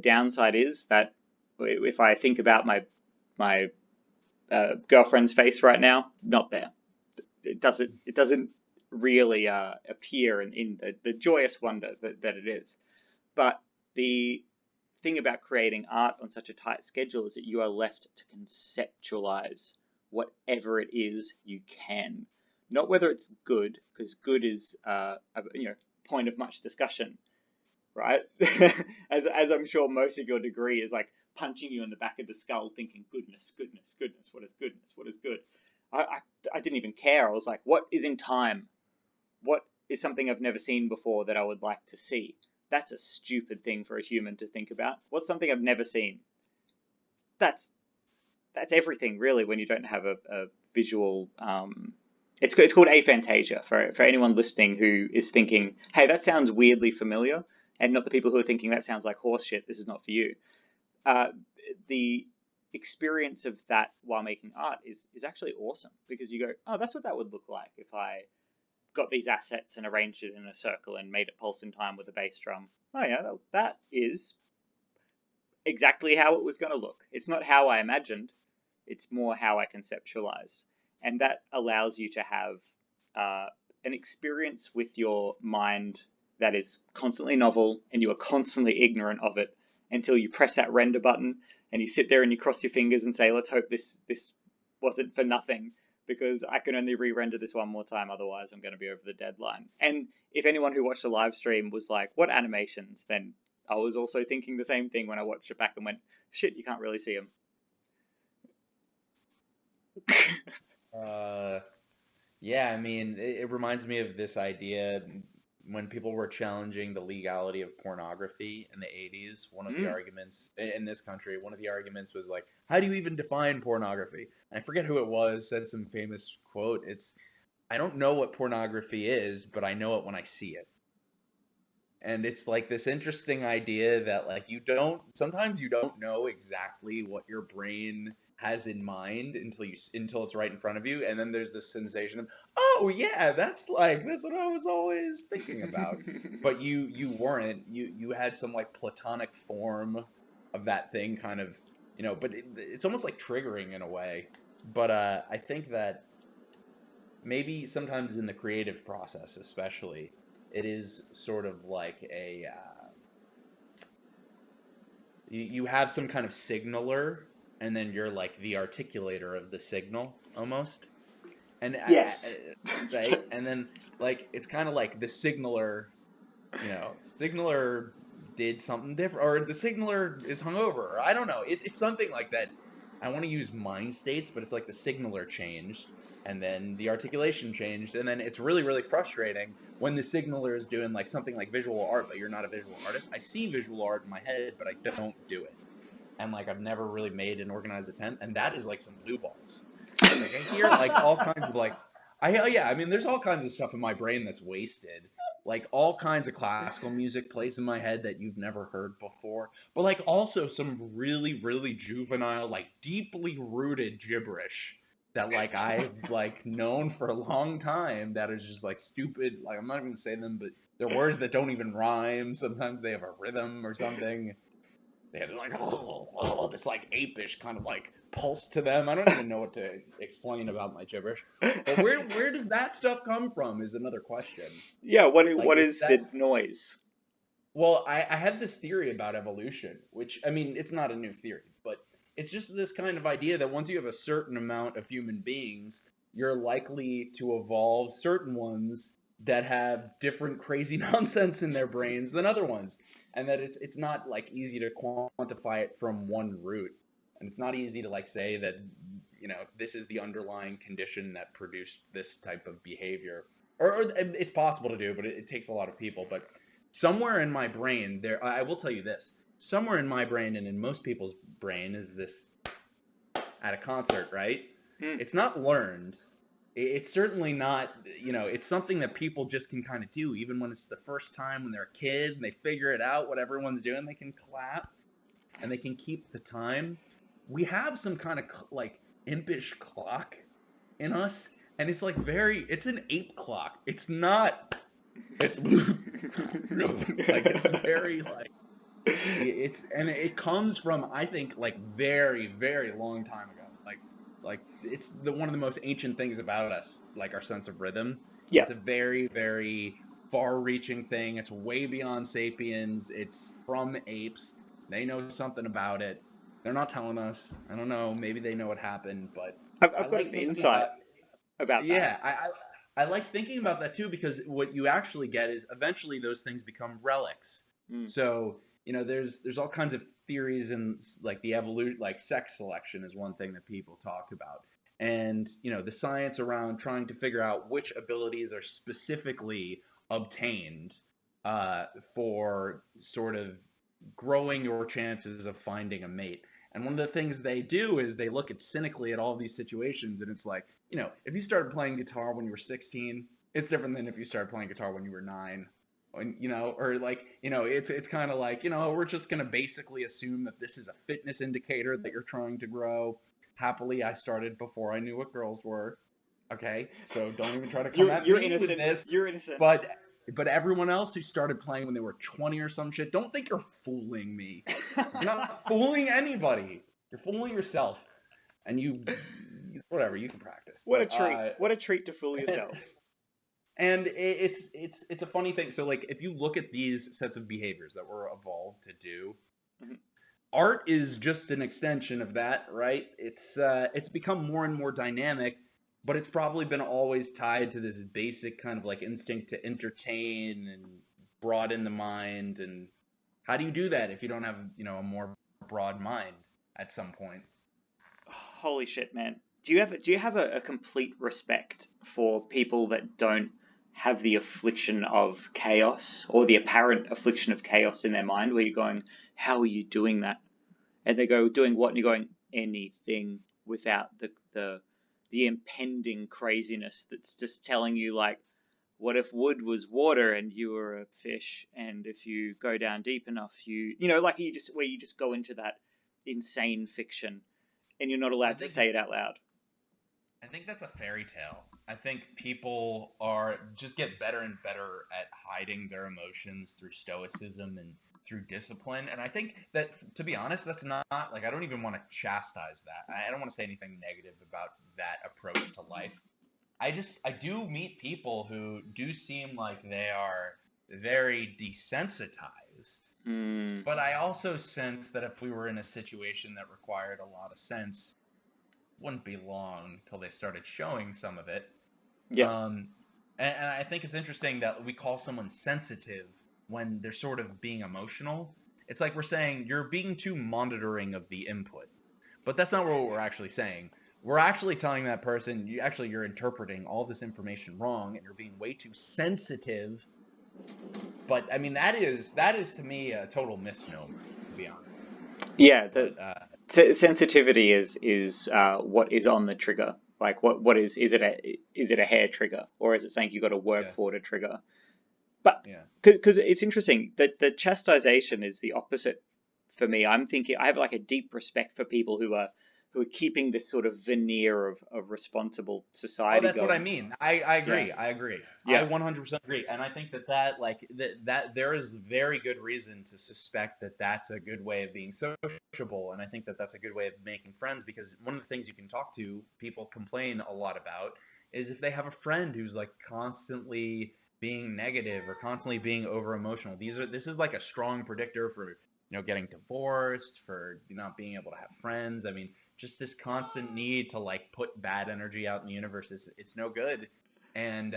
downside is that if I think about my girlfriend's face right now, not there. It doesn't really appear in the joyous wonder that it is. But the thing about creating art on such a tight schedule is that you are left to conceptualize whatever it is you can. Not whether it's good, because good is a point of much discussion, right? as I'm sure most of your degree is like punching you in the back of the skull, thinking goodness, what is goodness, what is good. I didn't even care. I was like, what is in time? What is something I've never seen before that I would like to see? That's a stupid thing for a human to think about. What's something I've never seen? That's everything, really, when you don't have a visual... It's called aphantasia, for anyone listening who is thinking, hey, that sounds weirdly familiar, and not the people who are thinking that sounds like horse shit, this is not for you. The experience of that while making art is actually awesome, because you go, oh, that's what that would look like if I got these assets and arranged it in a circle and made it pulse in time with a bass drum. Oh yeah, that is exactly how it was going to look. It's not how I imagined, it's more how I conceptualized. And that allows you to have an experience with your mind that is constantly novel, and you are constantly ignorant of it until you press that render button and you sit there and you cross your fingers and say, let's hope this wasn't for nothing, because I can only re-render this one more time, otherwise I'm going to be over the deadline. And if anyone who watched the live stream was like, what animations? Then I was also thinking the same thing when I watched it back and went, shit, you can't really see them. Yeah, I mean, it reminds me of this idea when people were challenging the legality of pornography in the 80s. One of the arguments in this country, one of the arguments was like, how do you even define pornography? And I forget who it was, said some famous quote. It's, I don't know what pornography is, but I know it when I see it. And it's like this interesting idea that like sometimes you don't know exactly what your brain has in mind until it's right in front of you, and then there's this sensation of, oh yeah, that's what I was always thinking about. But you weren't. You had some like platonic form of that thing, kind of, but it's almost like triggering in a way. But I think that maybe sometimes in the creative process, especially, it is sort of like you have some kind of signaler, and then you're like the articulator of the signal almost. And yes. Right? And then like it's kind of like the signaler, signaler did something different, or the signaler is hungover, or I don't know. It's something like that. I want to use mind states, but it's like the signaler changed, and then the articulation changed, and then it's really, really frustrating when the signaler is doing like something like visual art, but you're not a visual artist. I see visual art in my head, but I don't do it. And like I've never really made an organized attempt, and that is like some blue balls. Like I hear like all kinds of like, I mean, there's all kinds of stuff in my brain that's wasted. Like all kinds of classical music plays in my head that you've never heard before, but like also some really, really juvenile, like deeply rooted gibberish that like I've like known for a long time that is just like stupid. Like I'm not even gonna say them, but they're words that don't even rhyme. Sometimes they have a rhythm or something. They had like this like apish kind of like pulse to them. I don't even know what to explain about my gibberish. But where does that stuff come from is another question. Yeah, what is the noise? Well, I have this theory about evolution, which, I mean, it's not a new theory, but it's just this kind of idea that once you have a certain amount of human beings, you're likely to evolve certain ones that have different crazy nonsense in their brains than other ones, and that it's not like easy to quantify it from one root, and it's not easy to like say that this is the underlying condition that produced this type of behavior, or it's possible to do, but it takes a lot of people. But somewhere in my brain there, I will tell you this, somewhere in my brain and in most people's brain is this at a concert, right? It's not learned. It's certainly not, it's something that people just can kind of do, even when it's the first time when they're a kid and they figure it out, what everyone's doing, they can clap and they can keep the time. We have some kind of like impish clock in us, and it's like it's an ape clock. It's not, it's like, it's very like, and it comes from, I think, like very, very long time ago. Like it's one of the most ancient things about us, like our sense of rhythm. Yeah. It's a very, very far-reaching thing. It's way beyond sapiens. It's from apes. They know something about it. They're not telling us. I don't know. Maybe they know what happened, but I've got an insight about that. Yeah, I like thinking about that too, because what you actually get is eventually those things become relics. So there's all kinds of theories, and like the evolution, like sex selection is one thing that people talk about, and the science around trying to figure out which abilities are specifically obtained for sort of growing your chances of finding a mate. And one of the things they do is they look cynically at all these situations, and it's like, if you started playing guitar when you were 16, it's different than if you started playing guitar when you were 9. Or like, it's kind of like, we're just going to basically assume that this is a fitness indicator that you're trying to grow. Happily, I started before I knew what girls were. Okay, so don't even try to come at me with this. You're innocent. But everyone else who started playing when they were 20 or some shit, don't think you're fooling me. You're not fooling anybody. You're fooling yourself. And whatever, you can practice. What a treat. What a treat to fool yourself. And it's a funny thing. So like, if you look at these sets of behaviors that we're evolved to do, art is just an extension of that, right? It's become more and more dynamic, but it's probably been always tied to this basic kind of like instinct to entertain and broaden the mind. And how do you do that if you don't have, a more broad mind at some point? Holy shit, man. Do you have a complete respect for people that don't have the affliction of chaos, or the apparent affliction of chaos in their mind, where you're going, how are you doing that? And they go, doing what? And you're going, anything, without the impending craziness that's just telling you, like, what if wood was water and you were a fish, and if you go down deep enough, like where you just go into that insane fiction and you're not allowed to say it out loud. I think that's a fairy tale. I think people just get better and better at hiding their emotions through stoicism and through discipline. And I think that, to be honest, that's not like, I don't even want to chastise that. I don't want to say anything negative about that approach to life. I do meet people who do seem like they are very desensitized. But I also sense that if we were in a situation that required a lot of sense, wouldn't be long till they started showing some of it. Yeah. And I think it's interesting that we call someone sensitive when they're sort of being emotional. It's like we're saying you're being too monitoring of the input, but that's not what we're actually saying. We're actually telling that person, you're interpreting all this information wrong, and you're being way too sensitive. But I mean, that is to me a total misnomer, to be honest. Yeah. Sensitivity is what is on the trigger. Like, what is it a hair trigger, or is it something you got to work for to trigger? But because it's interesting that the chastisation is the opposite for me. I'm thinking I have like a deep respect for people who are keeping this sort of veneer of responsible society. Oh, that's going. what I mean. I agree. Yeah. I agree. Yeah. I 100% agree. And I think that there is very good reason to suspect that that's a good way of being sociable. And I think that that's a good way of making friends, because one of the things you can talk to, people complain a lot about, is if they have a friend who's like constantly being negative or constantly being over emotional. This is like a strong predictor for, getting divorced, for not being able to have friends. I mean, just this constant need to like put bad energy out in the universe it's no good. And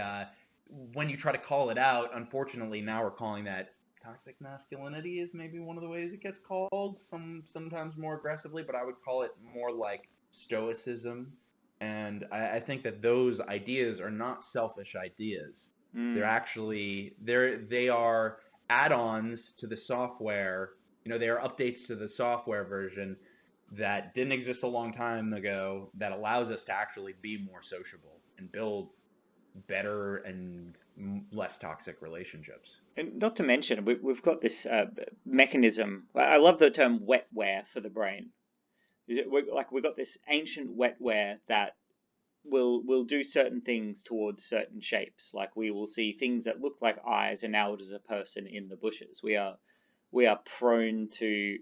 when you try to call it out, unfortunately, now we're calling that toxic masculinity is maybe one of the ways it gets called, sometimes more aggressively, but I would call it more like stoicism. And I think that those ideas are not selfish ideas. They're actually they are add-ons to the software. They are updates to the software version that didn't exist a long time ago that allows us to actually be more sociable and build better and less toxic relationships. And not to mention, we've got this mechanism. I love the term wetware for the brain. We've got this ancient wetware that will do certain things towards certain shapes. Like we will see things that look like eyes, and now it is a person in the bushes. We are prone to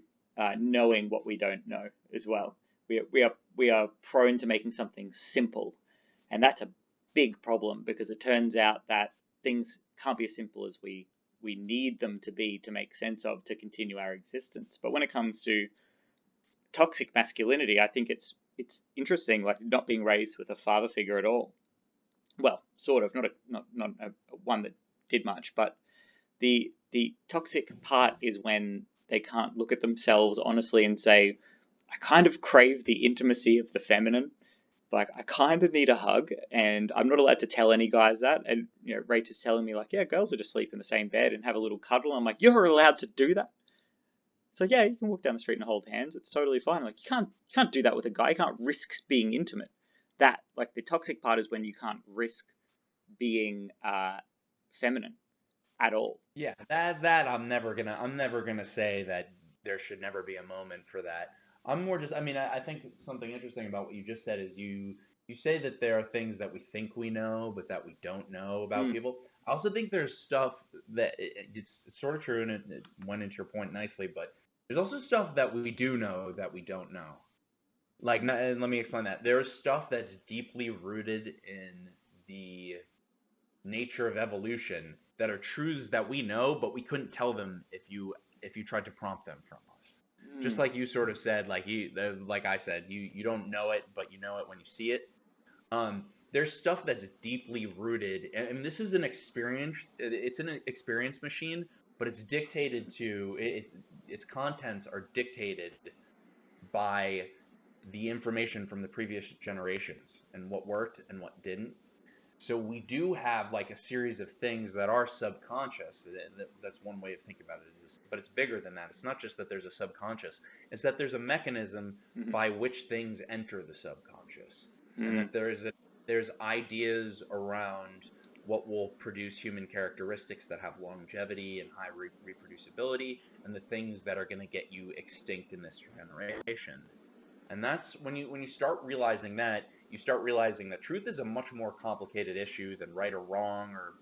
knowing what we don't know as well. We are prone to making something simple, and that's a big problem because it turns out that things can't be as simple as we need them to be to make sense of to continue our existence. But when it comes to toxic masculinity, I think it's interesting, like not being raised with a father figure at all. Well, sort of, not a one that did much, but the toxic part is when they can't look at themselves honestly and say, I kind of crave the intimacy of the feminine. Like, I kind of need a hug, and I'm not allowed to tell any guys that. And, Rach is telling me, like, yeah, girls will just sleep in the same bed and have a little cuddle. I'm like, you're allowed to do that? It's like, yeah, you can walk down the street and hold hands. It's totally fine. Like, you can't do that with a guy. You can't risk being intimate. That, like, the toxic part is when you can't risk being feminine at all. Yeah, that I'm never gonna say that there should never be a moment for that. I'm more just, I think something interesting about what you just said is you say that there are things that we think we know, but that we don't know about people. I also think there's stuff that it's sort of true, and it went into your point nicely, but there's also stuff that we do know that we don't know. Like, and let me explain that. There's stuff that's deeply rooted in the nature of evolution that are truths that we know, but we couldn't tell them if you tried to prompt them from us. Just like you sort of said, like I said, you don't know it, but you know it when you see it. There's stuff that's deeply rooted, and this is an experience. It's an experience machine, but it's dictated to its contents are dictated by the information from the previous generations and what worked and what didn't. So we do have like a series of things that are subconscious. That's one way of thinking about it. But it's bigger than that. It's not just that there's a subconscious. It's that there's a mechanism by which things enter the subconscious, and that there's ideas around what will produce human characteristics that have longevity and high reproducibility, and the things that are going to get you extinct in this generation. And that's when you start realizing that. You start realizing that truth is a much more complicated issue than right or wrong, or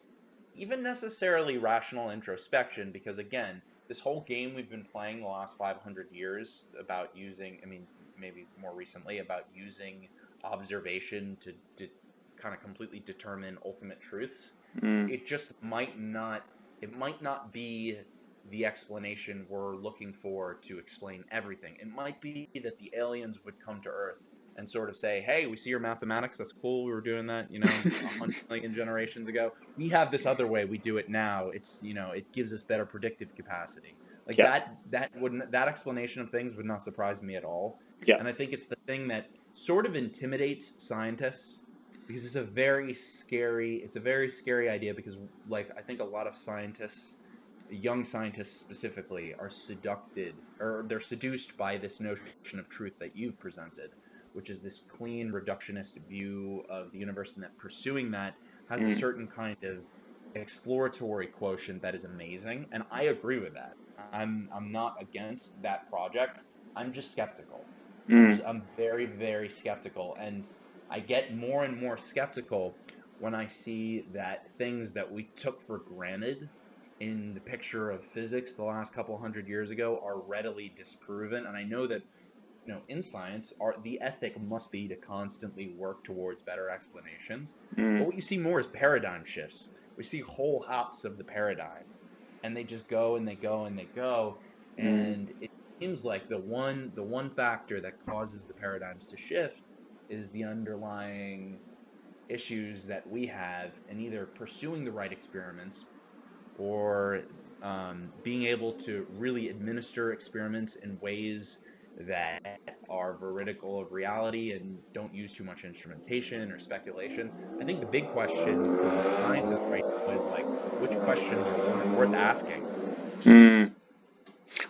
even necessarily rational introspection, because again, this whole game we've been playing the last 500 years about using, maybe more recently, about using observation to kind of completely determine ultimate truths, it just might not be the explanation we're looking for to explain everything. It might be that the aliens would come to Earth and sort of say, hey, we see your mathematics, that's cool, we were doing that, 100 million generations ago. We have this other way we do it now. It's, it gives us better predictive capacity. Like that explanation of things would not surprise me at all. Yeah. And I think it's the thing that sort of intimidates scientists, because it's a very scary idea, because like I think a lot of scientists, young scientists specifically, are they're seduced by this notion of truth that you've presented, which is this clean reductionist view of the universe, and that pursuing that has a certain kind of exploratory quotient that is amazing. And I agree with that. I'm not against that project. I'm just skeptical. I'm very, very skeptical. And I get more and more skeptical when I see that things that we took for granted in the picture of physics the last couple hundred years ago are readily disproven. And I know that in science, the ethic must be to constantly work towards better explanations. But what you see more is paradigm shifts. We see whole hops of the paradigm, and they just go and they go and they go. And seems like the one factor that causes the paradigms to shift is the underlying issues that we have in either pursuing the right experiments or being able to really administer experiments in ways that are veridical of reality and don't use too much instrumentation or speculation. I think the big question for the sciences right now is like, which questions are worth asking? Mm.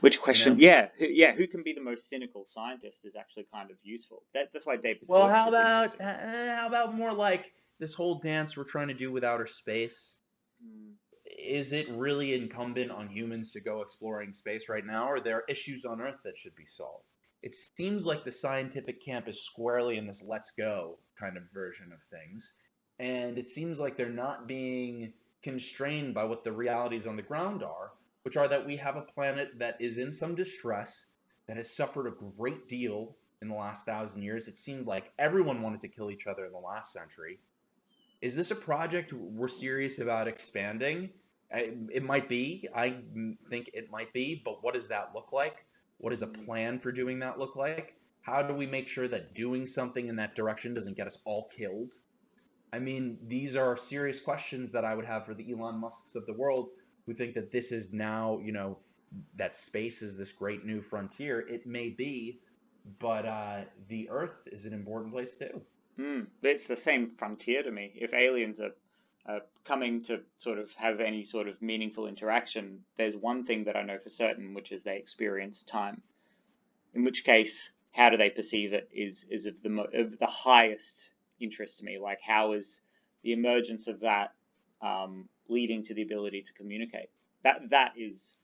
Which You question? know, Yeah. Who can be the most cynical scientist is actually kind of useful. That's why David well, Deutsch how is about interesting. how about more like this whole dance we're trying to do with outer space? Mm. Is it really incumbent on humans to go exploring space right now, or are there issues on Earth that should be solved? It seems like the scientific camp is squarely in this let's go kind of version of things. And it seems like they're not being constrained by what the realities on the ground are, which are that we have a planet that is in some distress, that has suffered a great deal in the last 1,000 years. It seemed like everyone wanted to kill each other in the last century. Is this a project we're serious about expanding? It might be. I think it might be. But what does that look like? What does a plan for doing that look like? How do we make sure that doing something in that direction doesn't get us all killed? I mean, these are serious questions that I would have for the Elon Musks of the world who think that this is now, that space is this great new frontier. It may be, but the Earth is an important place too. It's the same frontier to me. If aliens are coming to sort of have any sort of meaningful interaction, there's one thing that I know for certain, which is they experience time. In which case, how do they perceive it is of the highest interest to me. Like, how is the emergence of that leading to the ability to communicate? That is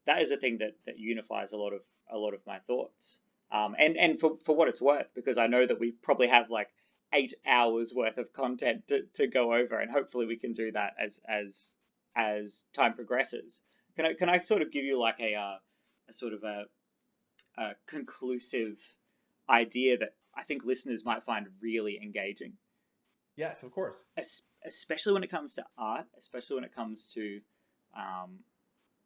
a thing that unifies a lot of my thoughts. And for what it's worth, because I know that we probably have like 8 hours worth of content to go over, and hopefully we can do that as time progresses. Can I sort of give you like a sort of a conclusive idea that I think listeners might find really engaging, Yes, of course. especially when it comes to art, especially when it comes to um,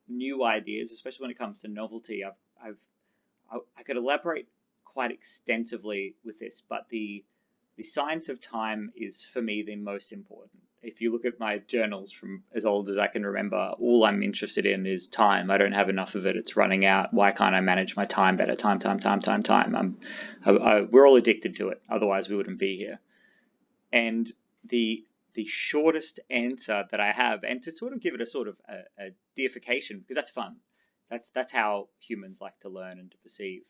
new ideas, especially when it comes to novelty. I could elaborate quite extensively with this, but the science of time is for me the most important. If you look at my journals from as old as I can remember, all I'm interested in is time. I don't have enough of it. It's running out. Why can't I manage my time better? Time, time, time, time, time. We're all addicted to it. Otherwise, we wouldn't be here. And the the shortest answer that I have, and to sort of give it a sort of a deification, because that's fun. That's how humans like to learn and to perceive.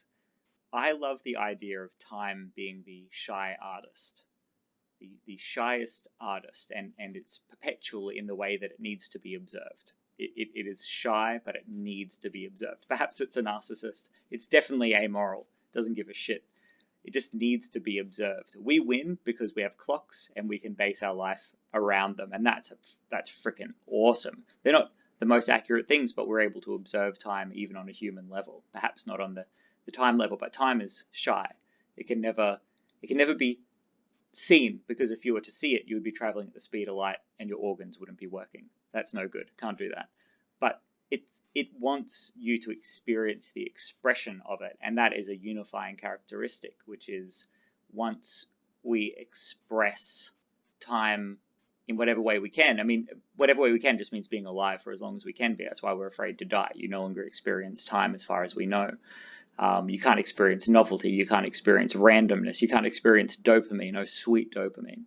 I love the idea of time being the shy artist, the shyest artist, and it's perpetual in the way that it needs to be observed. It is shy, but it needs to be observed. Perhaps it's a narcissist. It's definitely amoral. Doesn't give a shit. It just needs to be observed. We win because we have clocks and we can base our life around them, and that's freaking awesome. They're not the most accurate things, but we're able to observe time even on a human level. Perhaps not on the time level, but time is shy. It can never be seen, because if you were to see it, you would be traveling at the speed of light and your organs wouldn't be working. That's no good. Can't do that. But it wants you to experience the expression of it, and that is a unifying characteristic, which is once we express time in whatever way we can. I mean, whatever way we can just means being alive for as long as we can be. That's why we're afraid to die. You no longer experience time as far as we know. You can't experience novelty. You can't experience randomness. You can't experience dopamine, oh sweet dopamine.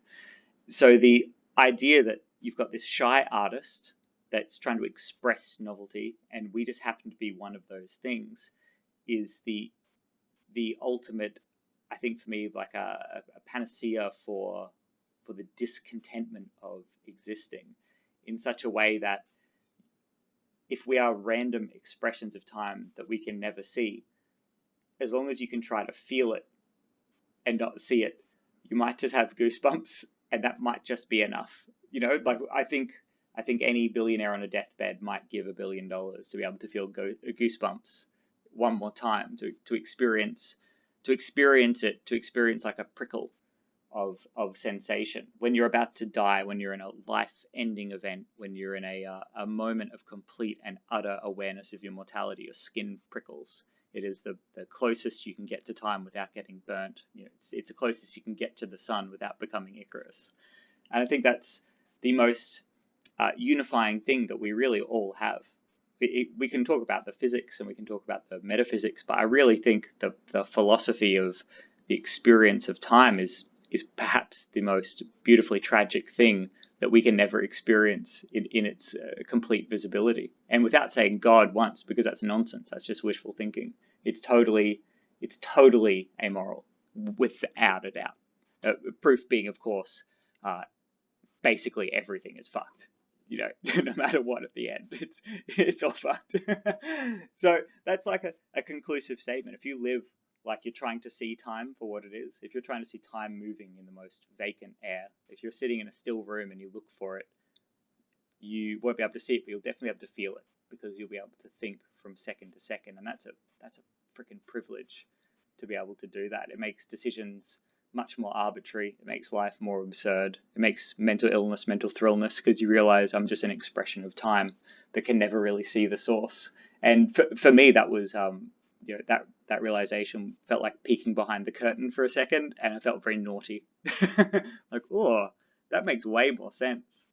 So the idea that you've got this shy artist that's trying to express novelty, and we just happen to be one of those things, is the ultimate, I think, for me, like a panacea for the discontentment of existing, in such a way that if we are random expressions of time that we can never see, as long as you can try to feel it and not see it, you might just have goosebumps, and that might just be enough. Like I think any billionaire on a deathbed might give $1 billion to be able to feel goosebumps one more time, to experience it, to experience like a prickle of sensation when you're about to die, when you're in a life-ending event, when you're in a moment of complete and utter awareness of your mortality. Your skin prickles. It is the closest you can get to time without getting burnt. It's the closest you can get to the sun without becoming Icarus. And I think that's the most unifying thing that we really all have. We can talk about the physics and we can talk about the metaphysics, but I really think the philosophy of the experience of time is perhaps the most beautifully tragic thing that we can never experience in its complete visibility. And without saying God once, because that's nonsense, that's just wishful thinking. It's totally amoral, without a doubt. Proof being, of course, basically everything is fucked. No matter what at the end, it's all fucked. So that's like a conclusive statement. If you live like you're trying to see time for what it is, if you're trying to see time moving in the most vacant air, if you're sitting in a still room and you look for it, you won't be able to see it, but you'll definitely be able to feel it, because you'll be able to think from second to second, and that's a freaking privilege to be able to do that. It makes decisions much more arbitrary. It makes life more absurd. It makes mental illness, mental thrillness, because you realize I'm just an expression of time that can never really see the source. And for me, that was that realization felt like peeking behind the curtain for a second, and I felt very naughty. Like, oh, that makes way more sense.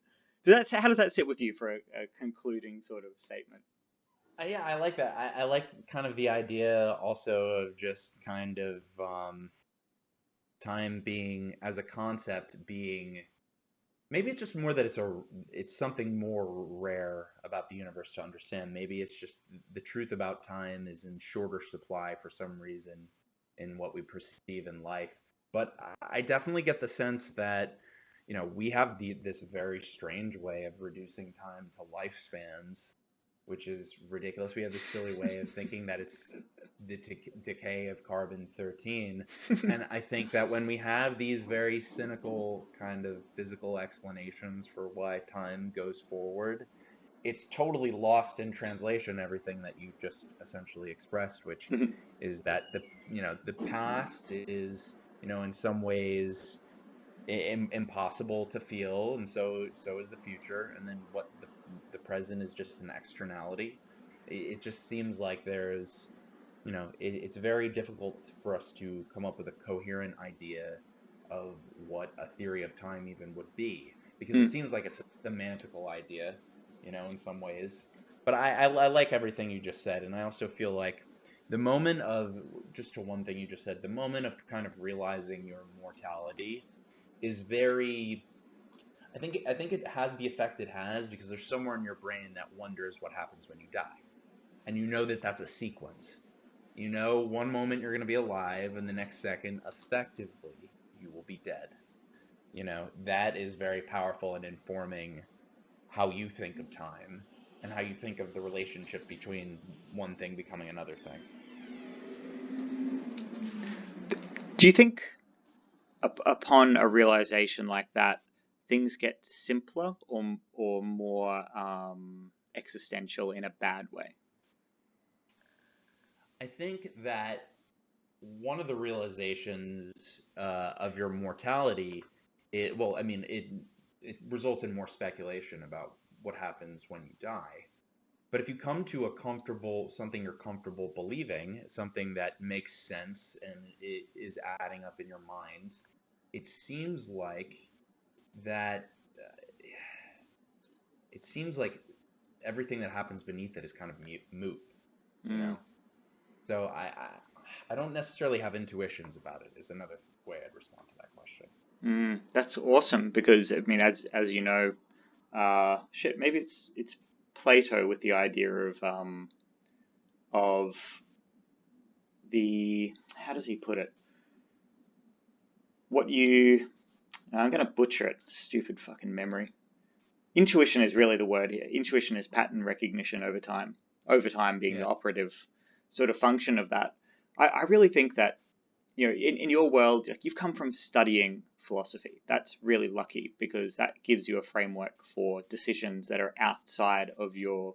How does that sit with you for a concluding sort of statement? Yeah, I like that. I like kind of the idea also of just kind of time being, as a concept, being, maybe it's just more that it's something more rare about the universe to understand. Maybe it's just the truth about time is in shorter supply for some reason in what we perceive in life. But I definitely get the sense that, we have this very strange way of reducing time to lifespans, which is ridiculous. We have this silly way of thinking that it's the decay of carbon-13. And I think that when we have these very cynical kind of physical explanations for why time goes forward, it's totally lost in translation, everything that you just essentially expressed, which is that the past is, in some ways impossible to feel, and so is the future, and then what the present is just an externality. It just seems like there's, it's very difficult for us to come up with a coherent idea of what a theory of time even would be, because it seems like it's a semantical idea, in some ways. But I like everything you just said, and I also feel like the moment of, just to one thing you just said, the moment of kind of realizing your mortality is very, I think it has the effect it has because there's somewhere in your brain that wonders what happens when you die. And that's a sequence. One moment you're going to be alive, and the next second, effectively, you will be dead. That is very powerful in informing how you think of time and how you think of the relationship between one thing becoming another thing. Do you think upon a realization like that, things get simpler or more existential in a bad way? I think that one of the realizations of your mortality, it results in more speculation about what happens when you die. But if you come to something you're comfortable believing, something that makes sense and it is adding up in your mind, it seems like that. It seems like everything that happens beneath it is kind of moot, So I don't necessarily have intuitions about it. Is another way I'd respond to that question. That's awesome, because as you know, maybe it's Plato with the idea of the, how does he put it? I'm going to butcher it. Stupid fucking memory. Intuition is really the word here. Intuition is pattern recognition over time. Over time being the operative sort of function of that. I really think that, in your world, you've come from studying philosophy. That's really lucky, because that gives you a framework for decisions that are outside of your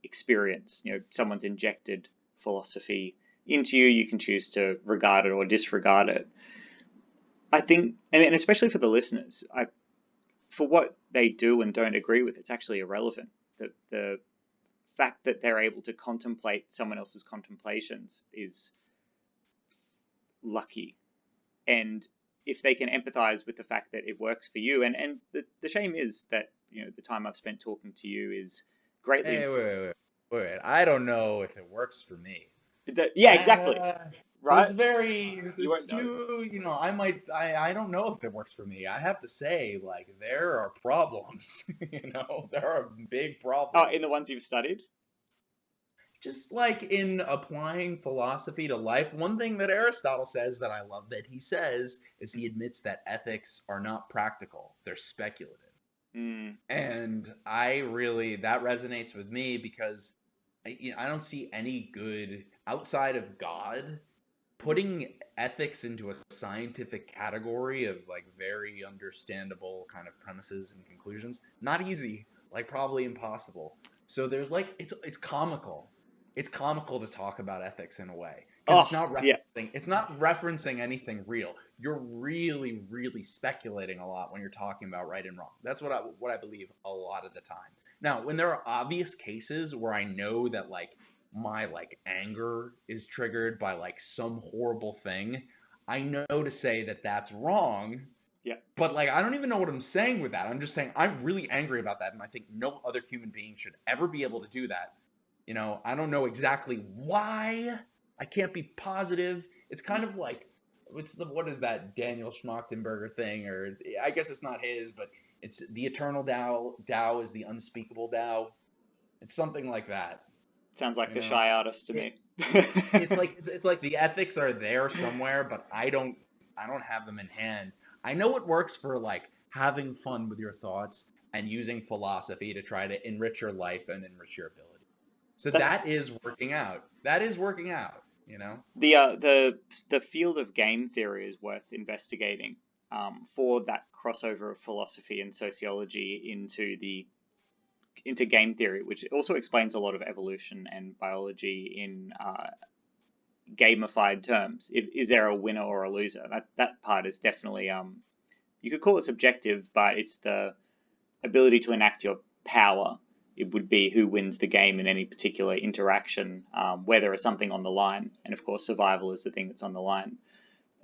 experience. Someone's injected philosophy into you. You can choose to regard it or disregard it. I think, and especially for the listeners, for what they do and don't agree with, it's actually irrelevant. The fact that they're able to contemplate someone else's contemplations is lucky. And if they can empathize with the fact that it works for you, and the shame is that, the time I've spent talking to you is greatly. Hey, wait. I don't know if it works for me. Yeah, exactly. Right? There's too, I don't know if it works for me. I have to say, like, there are problems, there are big problems. Oh, in the ones you've studied? Just like in applying philosophy to life, one thing that Aristotle says that I love that he says is he admits that ethics are not practical, they're speculative. And that resonates with me because I don't see any good outside of God putting ethics into a scientific category of like very understandable kind of premises and conclusions. Not easy, like probably impossible. So there's like it's comical. It's comical to talk about ethics in a way because it's not referencing anything real. You're really, really speculating a lot when you're talking about right and wrong. That's what I believe a lot of the time. Now, when there are obvious cases where I know that like my like anger is triggered by like some horrible thing, I know to say that that's wrong. Yeah. But like I don't even know what I'm saying with that. I'm just saying I'm really angry about that, and I think no other human being should ever be able to do that. I don't know exactly why. I can't be positive. It's kind of like, what is that Daniel Schmachtenberger thing? Or I guess it's not his, but it's the eternal Tao. Tao is the unspeakable Tao. It's something like that. Sounds like the shy artist to me. It's like the ethics are there somewhere, but I don't have them in hand. I know it works for like having fun with your thoughts and using philosophy to try to enrich your life and enrich your ability. So that is working out. The field of game theory is worth investigating for that crossover of philosophy and sociology into game theory, which also explains a lot of evolution and biology in gamified terms. Is there a winner or a loser? That part is definitely you could call it subjective, but it's the ability to enact your power. It would be who wins the game in any particular interaction, where there is something on the line, and of course, survival is the thing that's on the line.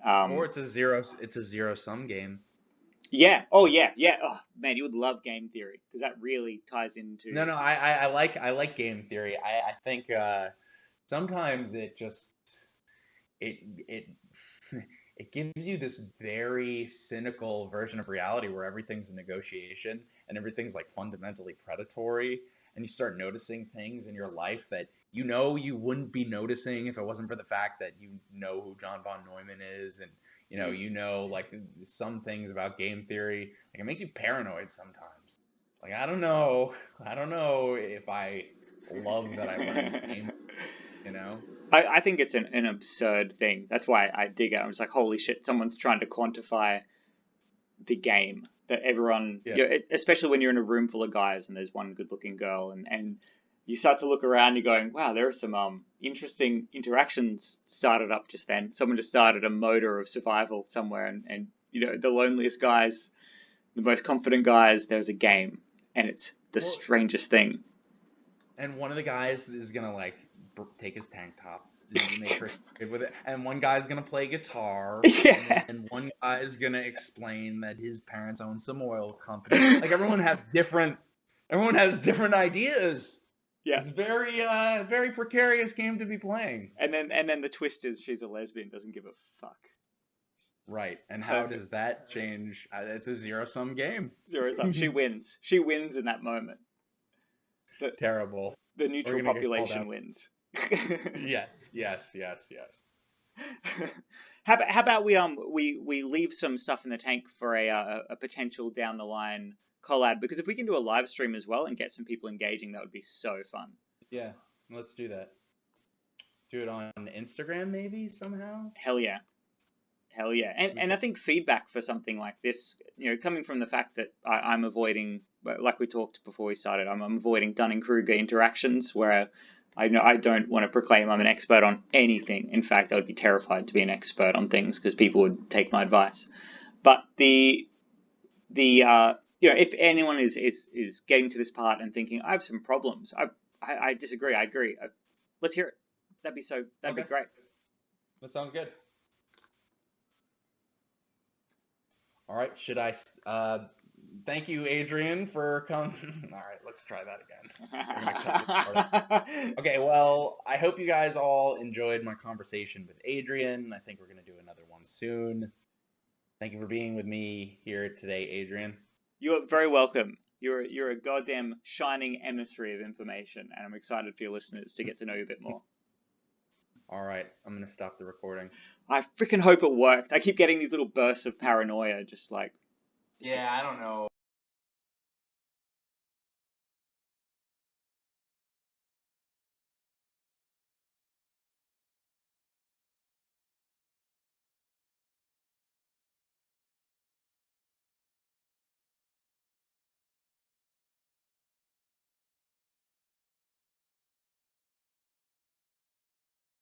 Or it's a zero sum game. Yeah. Oh, yeah. Oh, man, you would love game theory because that really ties into. No. I like game theory. I think sometimes it just it gives you this very cynical version of reality where everything's a negotiation and everything's like fundamentally predatory, and you start noticing things in your life that you wouldn't be noticing if it wasn't for the fact that you know who John von Neumann is, and like some things about game theory. Like it makes you paranoid sometimes. Like I don't know if I love that I learned game. I think it's an absurd thing. That's why I dig it. I'm just like, holy shit, someone's trying to quantify the game that everyone, especially when you're in a room full of guys and there's one good-looking girl, and you start to look around, you're going, wow, there are some interesting interactions started up just then. Someone just started a motor of survival somewhere, and the loneliest guys, the most confident guys, there's a game, and it's the strangest thing. And one of the guys is gonna like take his tank top and make her stupid with it, and one guy's gonna play guitar, and one guy's gonna explain that his parents own some oil company. Like everyone has different ideas. Yeah, it's very precarious game to be playing. And then the twist is she's a lesbian, doesn't give a fuck. Right, and how does that change? It's a zero-sum game. Zero-sum. She wins. She wins in that moment. Terrible. The neutral population wins. Yes. How about we leave some stuff in the tank for a potential down the line collab, because if we can do a live stream as well and get some people engaging, that would be so fun. Yeah, let's do that. Do it on Instagram maybe somehow. Hell yeah. And I think feedback for something like this, coming from the fact that I'm avoiding, like we talked before we started, I'm avoiding Dunning-Kruger interactions where I don't want to proclaim I'm an expert on anything. In fact, I would be terrified to be an expert on things because people would take my advice. But if anyone is getting to this part and thinking, I have some problems, I disagree. I agree. Let's hear it. That'd be Okay. great. That sounds good. All right. Should I? Thank you, Adrian, for coming. All right, let's try that again. We're gonna cut this part. Okay. Well, I hope you guys all enjoyed my conversation with Adrian. I think we're gonna do another one soon. Thank you for being with me here today, Adrian. You're very welcome. You're a goddamn shining emissary of information, and I'm excited for your listeners to get to know you a bit more. All right, I'm gonna stop the recording. I freaking hope it worked. I keep getting these little bursts of paranoia, just like. Yeah, I don't know.